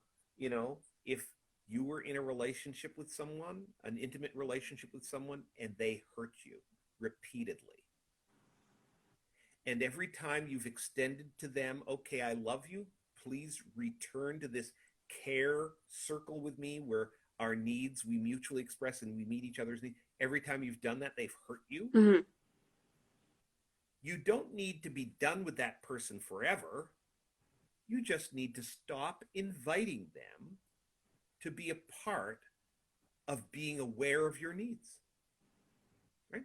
if you were in a relationship with someone, an intimate relationship with someone, and they hurt you repeatedly, and every time you've extended to them, okay, I love you, please return to this care circle with me where our needs we mutually express and we meet each other's needs. Every time you've done that, they've hurt you. Mm-hmm. You don't need to be done with that person forever. You just need to stop inviting them to be a part of being aware of your needs. Right?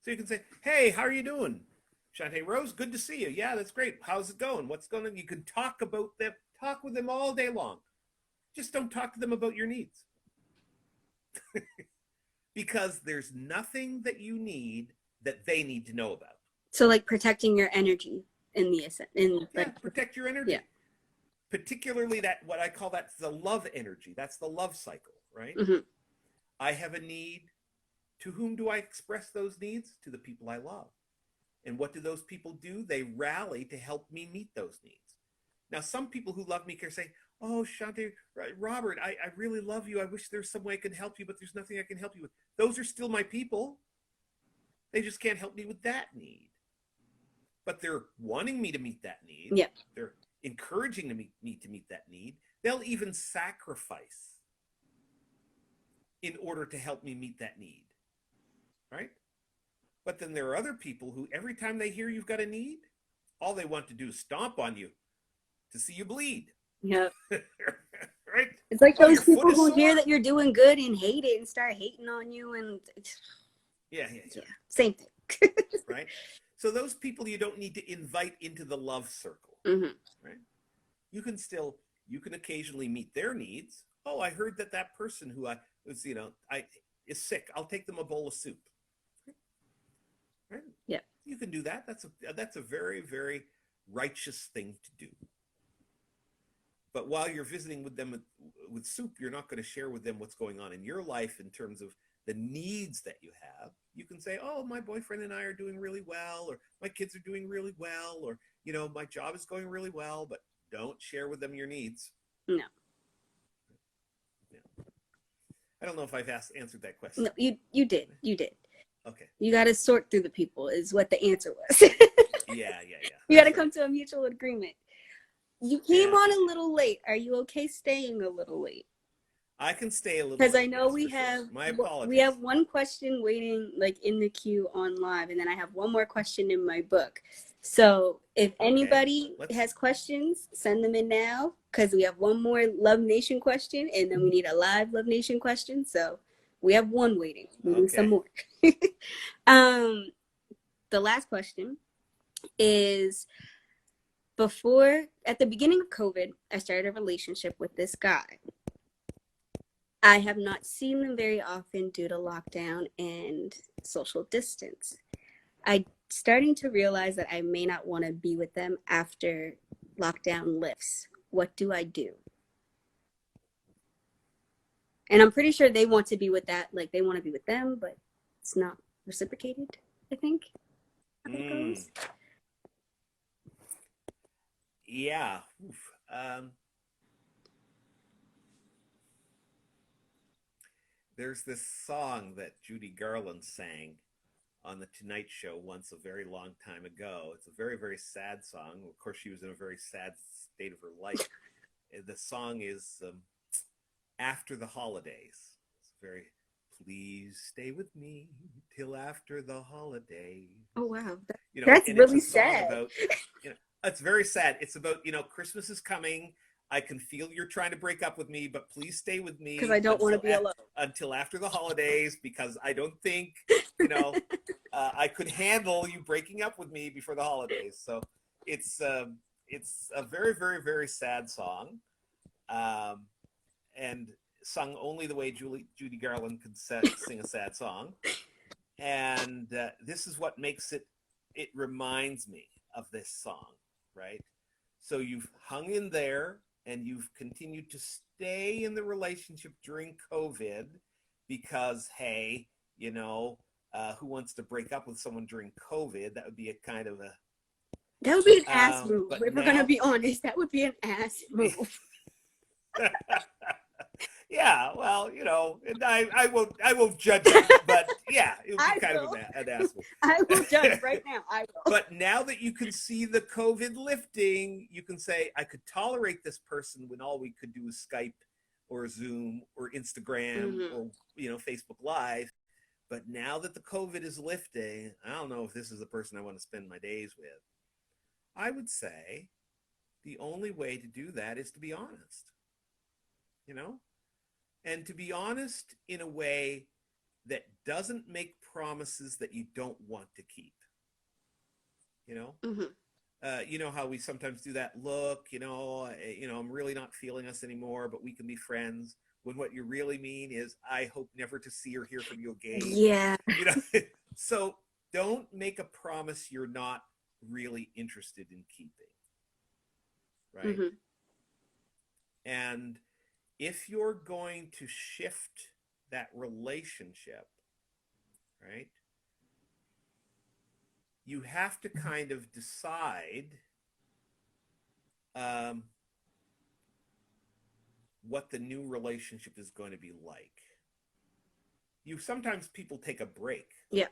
So you can say, hey, how are you doing? Shawntay Rose, good to see you. Yeah, that's great. How's it going? What's going on? You can talk with them all day long. Just don't talk to them about your needs. Because there's nothing that you need that they need to know about. So like protecting your energy Protect your energy. Yeah. Particularly that, what I call that's the love energy. That's the love cycle, right? Mm-hmm. I have a need. To whom do I express those needs? To the people I love. And what do those people do? They rally to help me meet those needs. Now, some people who love me can say, oh, Shawntay, Robert, I really love you. I wish there's some way I could help you, but there's nothing I can help you with. Those are still my people. They just can't help me with that need. But they're wanting me to meet that need. Yeah. They're encouraging me to meet that need. They'll even sacrifice in order to help me meet that need. Right? But then there are other people who every time they hear you've got a need, all they want to do is stomp on you to see you bleed. Yeah. Right? It's like those your people foot is who sore? hear that you're doing good and hate it and start hating on you and Yeah. same thing. Right? So those people you don't need to invite into the love circle. Mm-hmm. Right? You can occasionally meet their needs. Oh, I heard that person who is sick. I'll take them a bowl of soup. Right? Yeah. You can do that. That's a very, very righteous thing to do. But while you're visiting with them with soup, you're not going to share with them what's going on in your life in terms of the needs that you have. You can say, oh, my boyfriend and I are doing really well, or my kids are doing really well, or, my job is going really well, but don't share with them your needs. No. Yeah. I don't know if I've answered that question. No, you did. Okay. You got to sort through the people is what the answer was. Yeah. You got to come to a mutual agreement. You came on a little late. Are you okay staying a little late? I can stay a little because late. I know Yes, my apologies. we have one question waiting like in the queue on live, and then I have one more question in my book. So if anybody has questions, send them in now, because we have one more Love Nation question, and then we need a live Love Nation question. So we have one waiting. We need some more. The last question is, at the beginning of COVID, I started a relationship with this guy. I have not seen them very often due to lockdown and social distance. I'm starting to realize that I may not want to be with them after lockdown lifts. What do I do? And I'm pretty sure they want to be with that, like they want to be with them, but it's not reciprocated, I think. How it goes. Yeah. There's this song that Judy Garland sang on The Tonight Show once, a very long time ago. It's a very, very sad song. Of course, she was in a very sad state of her life. The song is After the Holidays. It's very, please stay with me till after the holidays. Oh, wow. You know, that's and really it's a song sad. about, it's very sad. It's about, Christmas is coming. I can feel you're trying to break up with me, but please stay with me because I don't want to be alone until after the holidays, because I don't think, I could handle you breaking up with me before the holidays. So it's a very, very, very sad song, and sung only the way Judy Garland could sing a sad song. And this is what makes it reminds me of this song, right? So you've hung in there and you've continued to stay in the relationship during COVID because, hey, who wants to break up with someone during COVID? That would be that would be an ass move. but If we're going to be honest, that would be an ass move. Yeah, well, and I won't judge it, but yeah, it would be kind of an ass move. I will judge right now. I will. But now that you can see the COVID lifting, you can say, I could tolerate this person when all we could do was Skype or Zoom or Instagram or, Facebook Live. But now that the COVID is lifting, I don't know if this is the person I want to spend my days with. I would say the only way to do that is to be honest, and to be honest in a way that doesn't make promises that you don't want to keep. How we sometimes do that look, I'm really not feeling us anymore, but we can be friends, when what you really mean is, I hope never to see or hear from you again. Yeah. So don't make a promise you're not really interested in keeping. Right. Mm-hmm. And if you're going to shift that relationship, right, you have to kind of decide what the new relationship is going to be like. Sometimes people take a break. Yeah.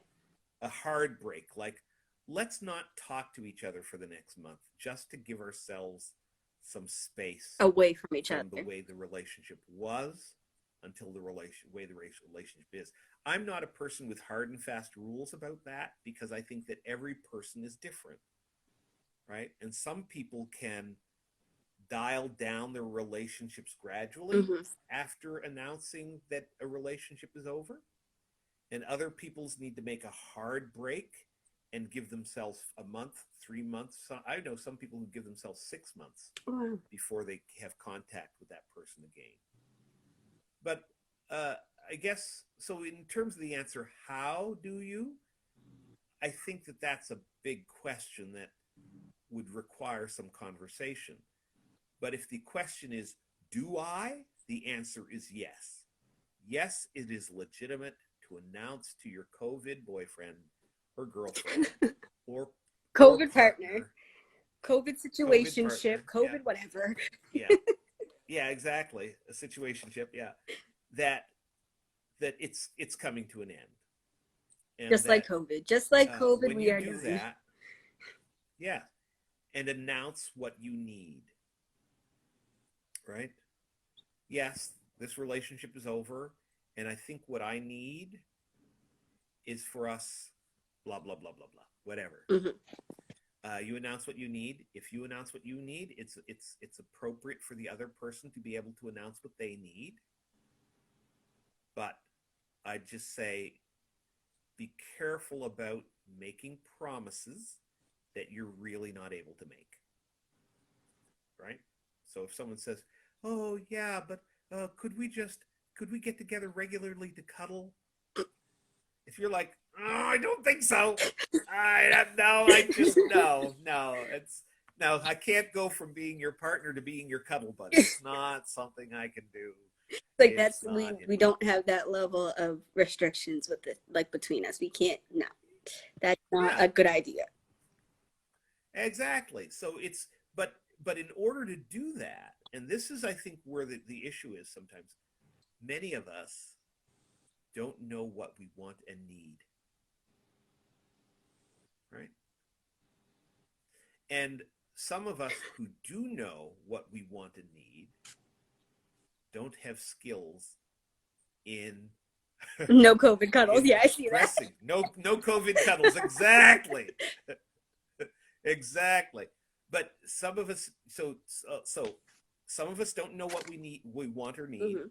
A hard break. Like, let's not talk to each other for the next month, just to give ourselves some space away from each other, the way the relationship was until the way the relationship is. I'm not a person with hard and fast rules about that, because I think that every person is different, right? And some people can dial down their relationships gradually after announcing that a relationship is over, and other people's need to make a hard break and give themselves a month, 3 months. So I know some people who give themselves 6 months before they have contact with that person again. But I guess, so in terms of the answer, how do you? I think that that's a big question that would require some conversation. But if the question is, do I? The answer is yes. Yes, it is legitimate to announce to your COVID boyfriend or girlfriend or COVID partner, COVID situationship, COVID whatever. Yeah, exactly. A situationship, yeah. That it's coming to an end. And just like COVID, when we you are do doing that. Yeah, and announce what you need. Right? Yes, this relationship is over, and I think what I need is for us, blah, blah, blah, blah, blah, whatever. You announce what you need. If you announce what you need, it's appropriate for the other person to be able to announce what they need. But I just say, be careful about making promises that you're really not able to make. Right? So if someone says, oh yeah, but could we get together regularly to cuddle? If you're like, oh, I don't think so. I can't go from being your partner to being your cuddle buddy. It's not something I can do. Like, that's we don't have that level of restrictions with it, like, between us. We can't. No, that's not a good idea. Exactly. So it's but in order to do that, and this is, I think, where the issue is sometimes, many of us don't know what we want and need. Right? And some of us who do know what we want and need don't have skills in no COVID cuddles. Yeah, I see that. No COVID cuddles. Exactly. Exactly. But some of us, so some of us don't know what we want or need. Mm-hmm.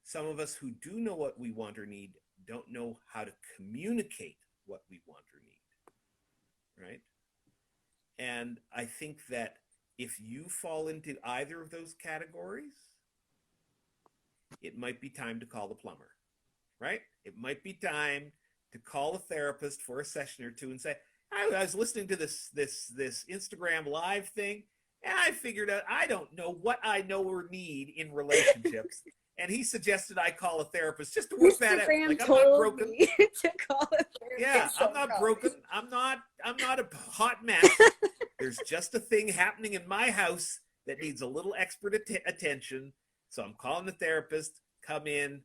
Some of us who do know what we want or need don't know how to communicate what we want or need, right? And I think that if you fall into either of those categories, it might be time to call the plumber, right? It might be time to call a therapist for a session or two and say, I was listening to this Instagram live thing, and I figured out I don't know what I know or need in relationships. And he suggested I call a therapist just to work that out. Instagram Like, I'm not told broken. me to call a therapist. Yeah, I'm not broken. I'm not a hot mess. There's just a thing happening in my house that needs a little expert attention. So I'm calling the therapist, come in,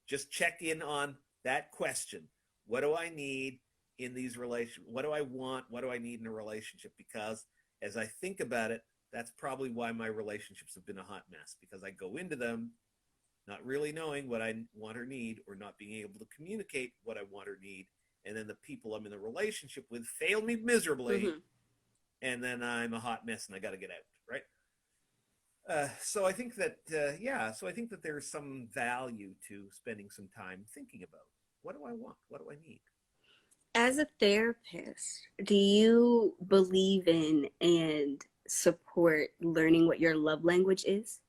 just check in on that question. What do I need in these relationships? What do I want? What do I need in a relationship? Because as I think about it, that's probably why my relationships have been a hot mess, because I go into them not really knowing what I want or need, or not being able to communicate what I want or need. And then the people I'm in the relationship with fail me miserably. Mm-hmm. And then I'm a hot mess and I got to get out, right? So I think that, so I think that there's some value to spending some time thinking about, what do I want? What do I need? As a therapist, do you believe in and support learning what your love language is?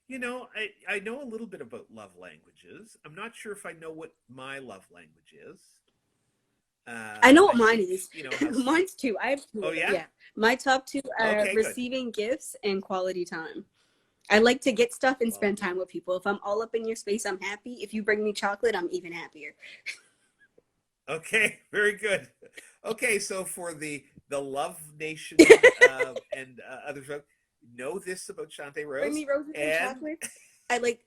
You know, I know a little bit about love languages. I'm not sure if I know what my love language is. I know what mine is. You know, mine's two. I have two. Oh, yeah? Yeah. My top two are receiving gifts and quality time. I like to get stuff and spend time with people. If I'm all up in your space, I'm happy. If you bring me chocolate, I'm even happier. Okay, very good. Okay, so for the Love Nation and others, know this about Shawntay Rose. Bring me roses and chocolates. I like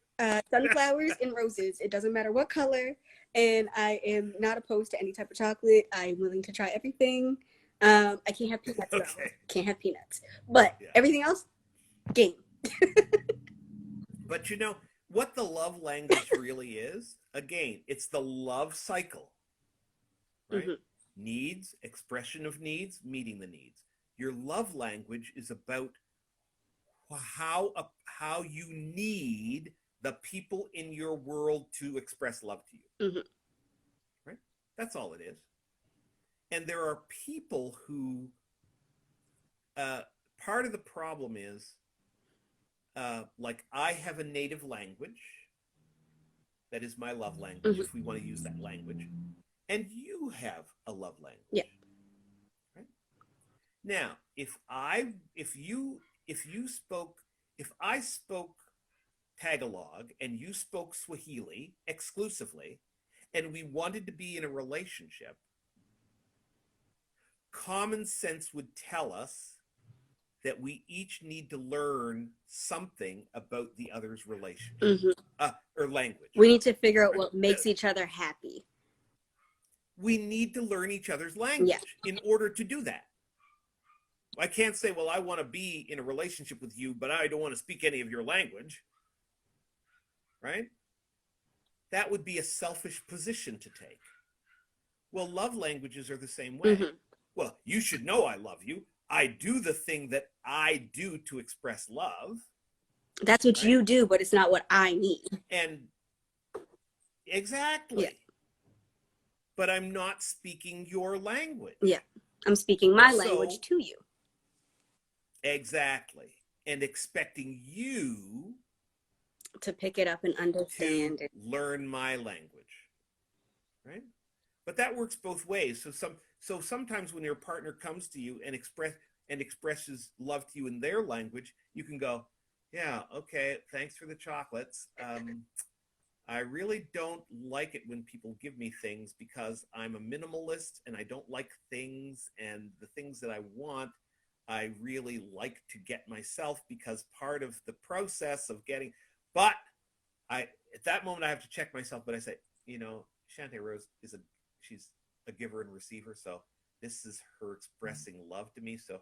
sunflowers and roses. It doesn't matter what color. And I am not opposed to any type of chocolate. I'm willing to try everything. I can't have peanuts though. Can't have peanuts. But everything else, game. But you know what the love language really is? Again, it's the love cycle, right? Mm-hmm. Needs, expression of needs, meeting the needs. Your love language is about how you need the people in your world to express love to you. Mm-hmm. Right? That's all it is. And there are people who, part of the problem is, like I have a native language that is my love language, mm-hmm. if we want to use that language, and you have a love language. Yeah. Right? Now, if I spoke Tagalog and you spoke Swahili exclusively, and we wanted to be in a relationship, common sense would tell us that we each need to learn something about the other's relationship, mm-hmm. Or language. We need to figure out what makes each other happy. We need to learn each other's language in order to do that. I can't say, well, I want to be in a relationship with you, but I don't want to speak any of your language. Right? That would be a selfish position to take. Well, love languages are the same way. Mm-hmm. Well, you should know I love you. I do the thing that I do to express love. That's what you do, but it's not what I need. And exactly. Yeah. But I'm not speaking your language. Yeah. I'm speaking my language to you. Exactly. And expecting you to pick it up and understand to learn my language. Right? But that works both ways. So sometimes when your partner comes to you and expresses love to you in their language, you can go, yeah, okay, thanks for the chocolates. I really don't like it when people give me things because I'm a minimalist and I don't like things, and the things that I want, I really like to get myself, because part of the process of getting, but at that moment I have to check myself, but I say, you know, Shawntay Rose she's a giver and receiver, so this is her expressing love to me. So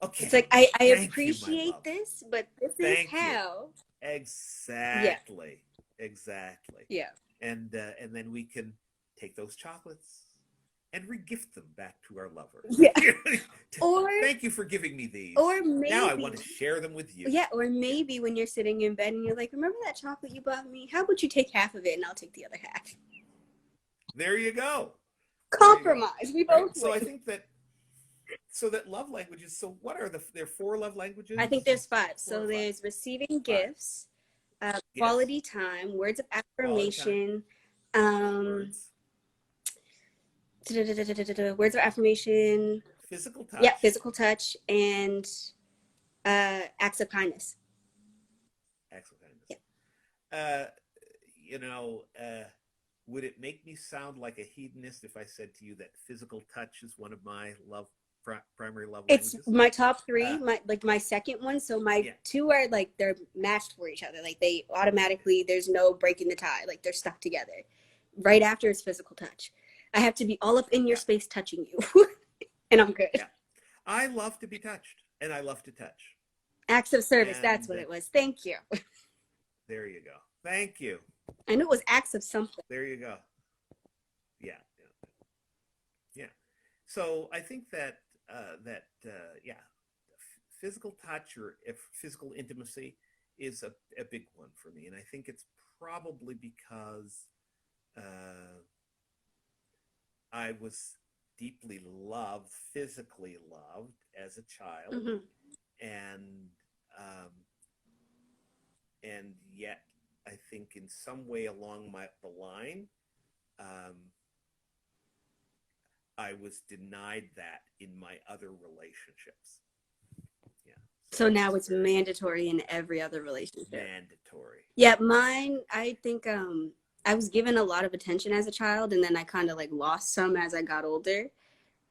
okay, it's like I appreciate this, but this is how. Exactly. Yeah. Exactly. Yeah. And then we can take those chocolates and regift them back to our lover. Yeah. Or thank you for giving me these. Or maybe now I want to share them with you. Yeah, or maybe when you're sitting in bed and you're like, remember that chocolate you bought me? How about you take half of it and I'll take the other half? There you go. Compromise. We both So win. I think that love languages. So what are there 4 love languages? I think there's 5. 4 So or 5? there's receiving 5. gifts, quality time, words of affirmation, Words. Words of affirmation, Physical touch. yeah, physical touch, and acts of kindness. Acts of kindness. Yeah. Would it make me sound like a hedonist if I said to you that physical touch is one of my primary love languages? It's my top 3, my second one. So my 2 are like they're matched for each other. Like they automatically, there's no breaking the tie. Like they're stuck together. Right after is physical touch. I have to be all up in your space touching you, and I'm good. Yeah. I love to be touched, and I love to touch. Acts of service. That's what it was. Thank you. There you go. Thank you. I knew it was acts of something. There you go. Yeah. So I think that physical touch or physical intimacy is a big one for me, and I think it's probably because I was deeply loved, physically loved as a child, Mm-hmm. and yet I think in some way along the line, I was denied that in my other relationships. Yeah. So now it's mandatory in every other relationship. Mandatory. Yeah, mine, I think I was given a lot of attention as a child, and then I kind of like lost some as I got older.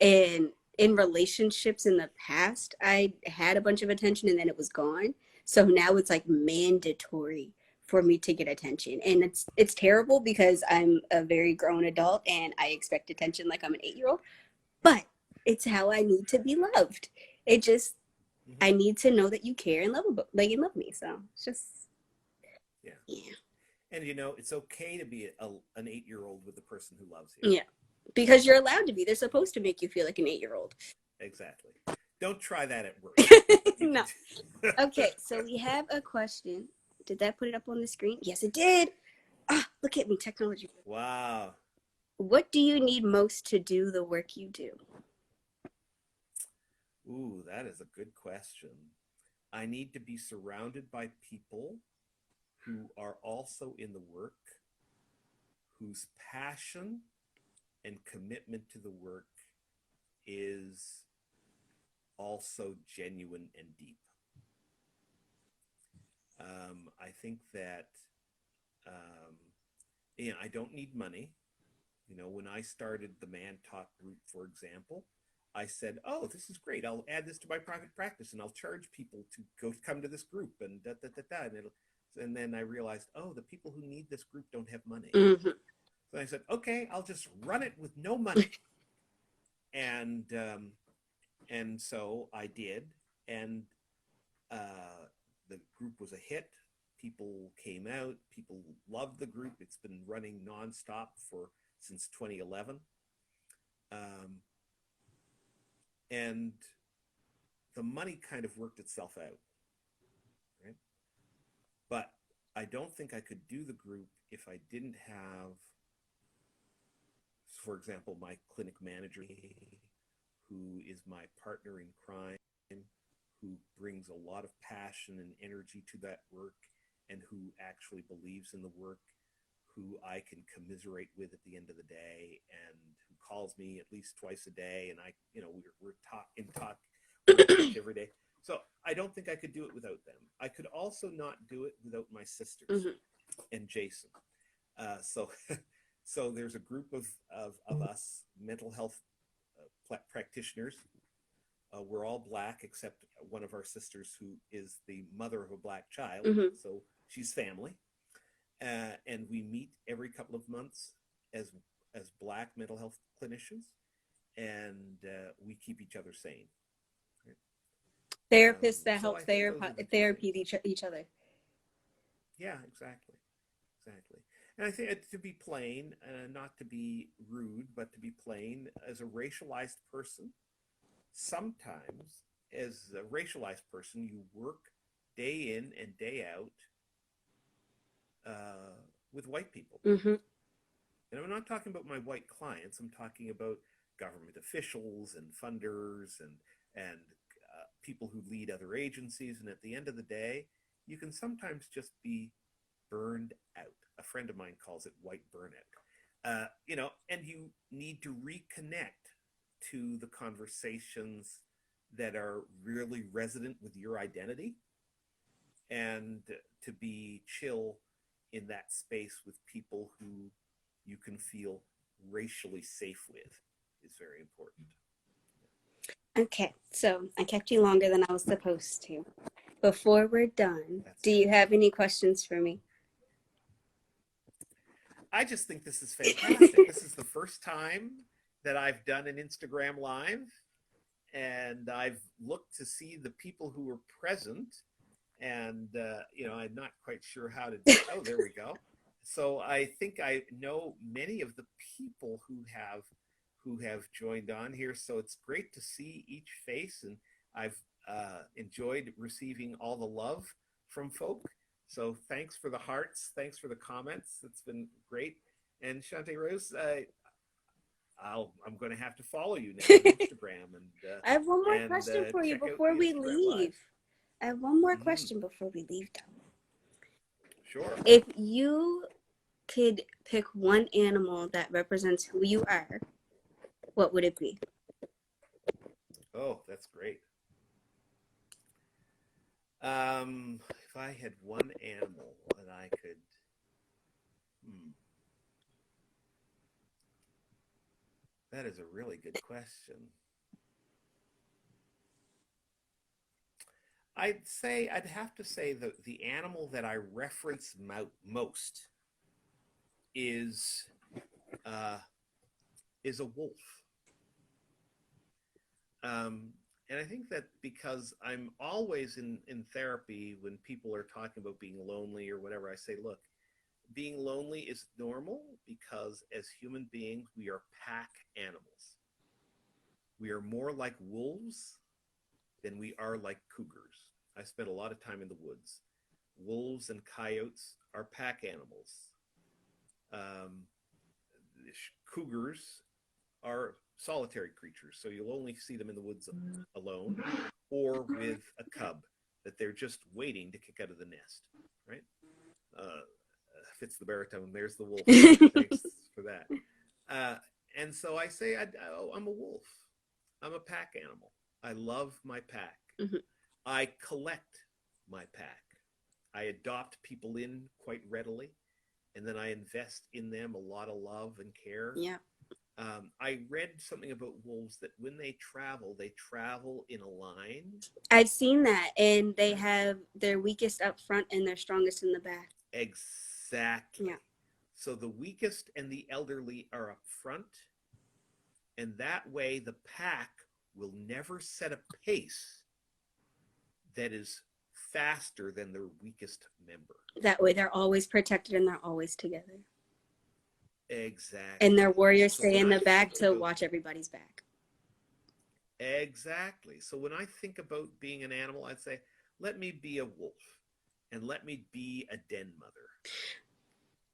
And in relationships in the past, I had a bunch of attention and then it was gone. So now it's like mandatory for me to get attention. And it's terrible because I'm a very grown adult and I expect attention like I'm an 8-year-old. But it's how I need to be loved. It just, I need to know that you care and love me. So it's just, yeah. And it's okay to be an 8-year-old with the person who loves you. Yeah. Because you're allowed to be. They're supposed to make you feel like an 8-year-old. Exactly. Don't try that at work. No. Okay, so we have a question. Did that put it up on the screen? Yes, it did. Ah, look at me, technology. Wow. What do you need most to do the work you do? Ooh, that is a good question. I need to be surrounded by people who are also in the work, whose passion and commitment to the work is also genuine and deep. I think that I don't need money. When I started the Man Talk group, for example, I said, "Oh, this is great. I'll add this to my private practice, and I'll charge people to come to this group." And and then I realized, oh, the people who need this group don't have money. Mm-hmm. So I said, okay, I'll just run it with no money. And so I did, and the group was a hit. People came out. People loved the group. It's been running nonstop since 2011. And the money kind of worked itself out, right? But I don't think I could do the group if I didn't have, for example, my clinic manager, who is my partner in crime, who brings a lot of passion and energy to that work, and who actually believes in the work, who I can commiserate with at the end of the day, and who calls me at least twice a day, and we're in talk every day. So I don't think I could do it without them. I could also not do it without my sisters and Jason. So there's a group of us mental health practitioners. We're all Black except one of our sisters, who is the mother of a Black child. So she's family. And we meet every couple of months as Black mental health clinicians, and we keep each other sane. Right? Therapists that help therapy each other. Yeah, exactly. And I think to be plain, not to be rude, but to be plain, as a racialized person, sometimes as a racialized person, you work day in and day out with white people. Mm-hmm. And I'm not talking about my white clients. I'm talking about government officials and funders and people who lead other agencies. And at the end of the day, you can sometimes just be burned out. A friend of mine calls it white burnout. And you need to reconnect to the conversations that are really resident with your identity, and to be chill in that space with people who you can feel racially safe with is very important. Okay, so I kept you longer than I was supposed to. Before we're done, do you have any questions for me? I just think this is fantastic. This is the first time that I've done an Instagram Live, and I've looked to see the people who were present, and I'm not quite sure how to do. Oh, there we go. So I think I know many of the people who have joined on here. So it's great to see each face, and I've enjoyed receiving all the love from folk. So thanks for the hearts. Thanks for the comments. It's been great. And Shawntay Rose, I'm going to have to follow you now on Instagram. And I have one more question for you before we leave. I have one more question before we leave, though. Sure. If you could pick one animal that represents who you are, what would it be? Oh, that's great. If I had one animal that I could, that is a really good question. I'd have to say that the animal that I reference most is a wolf. And I think that because I'm always in therapy, when people are talking about being lonely or whatever, I say, look, being lonely is normal because as human beings, we are pack animals. We are more like wolves than we are like cougars. I spent a lot of time in the woods. Wolves and coyotes are pack animals. Cougars are solitary creatures, so you'll only see them in the woods alone or with a cub that they're just waiting to kick out of the nest, right? Fits the baritone. There's the wolf. Thanks for that. And so I say, I'm a wolf. I'm a pack animal. I love my pack. Mm-hmm. I collect my pack. I adopt people in quite readily, and then I invest in them a lot of love and care. Yeah. I read something about wolves that when they travel in a line. I've seen that, and they have their weakest up front and their strongest in the back. Exactly. Yeah. So the weakest and the elderly are up front, and that way the pack will never set a pace that is faster than their weakest member. That way they're always protected and they're always together. Exactly. And their warriors stay in the back to watch everybody's back. Exactly. So when I think about being an animal, I'd say, let me be a wolf and let me be a den mother.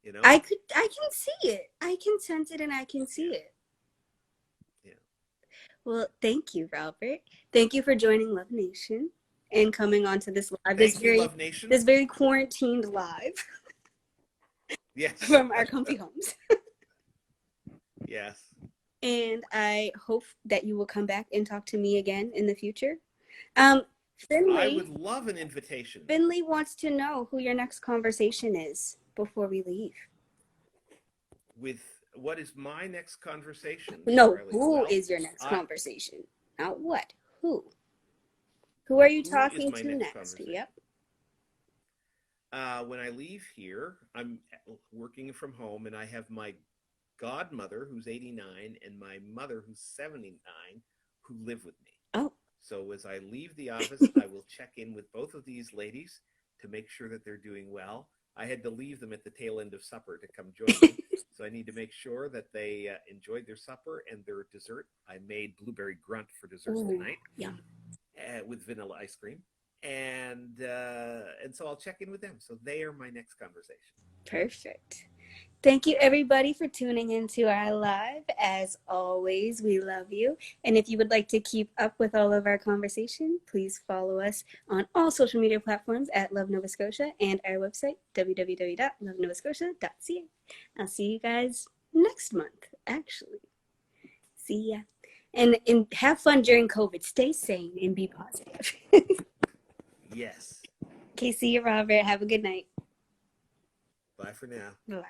You know? I can see it. I can sense it and I can see it. Yeah. Well, thank you, Robert. Thank you for joining Love Nation and coming on to this live. Thank you, Love Nation. This very quarantined live. Yes. From our comfy homes. Yes. And I hope that you will come back and talk to me again in the future. Finley, I would love an invitation. Finley wants to know who your next conversation is before we leave. With what is my next conversation? No, who is your next conversation? Not what. Who? Who are you talking to next? Yep. When I leave here, I'm working from home, and I have my godmother, who's 89, and my mother, who's 79, who live with me. Oh. So as I leave the office, I will check in with both of these ladies to make sure that they're doing well. I had to leave them at the tail end of supper to come join me. So I need to make sure that they enjoyed their supper and their dessert. I made blueberry grunt for dessert tonight. Yeah. With vanilla ice cream. And so I'll check in with them. So they are my next conversation. Perfect. Thank you, everybody, for tuning into our live. As always, we love you. And if you would like to keep up with all of our conversation, please follow us on all social media platforms at Love Nova Scotia and our website, www.lovenovascotia.ca. I'll see you guys next month, actually. See ya. And have fun during COVID. Stay sane and be positive. Yes. Okay, see you, Robert. Have a good night. Bye for now. Bye.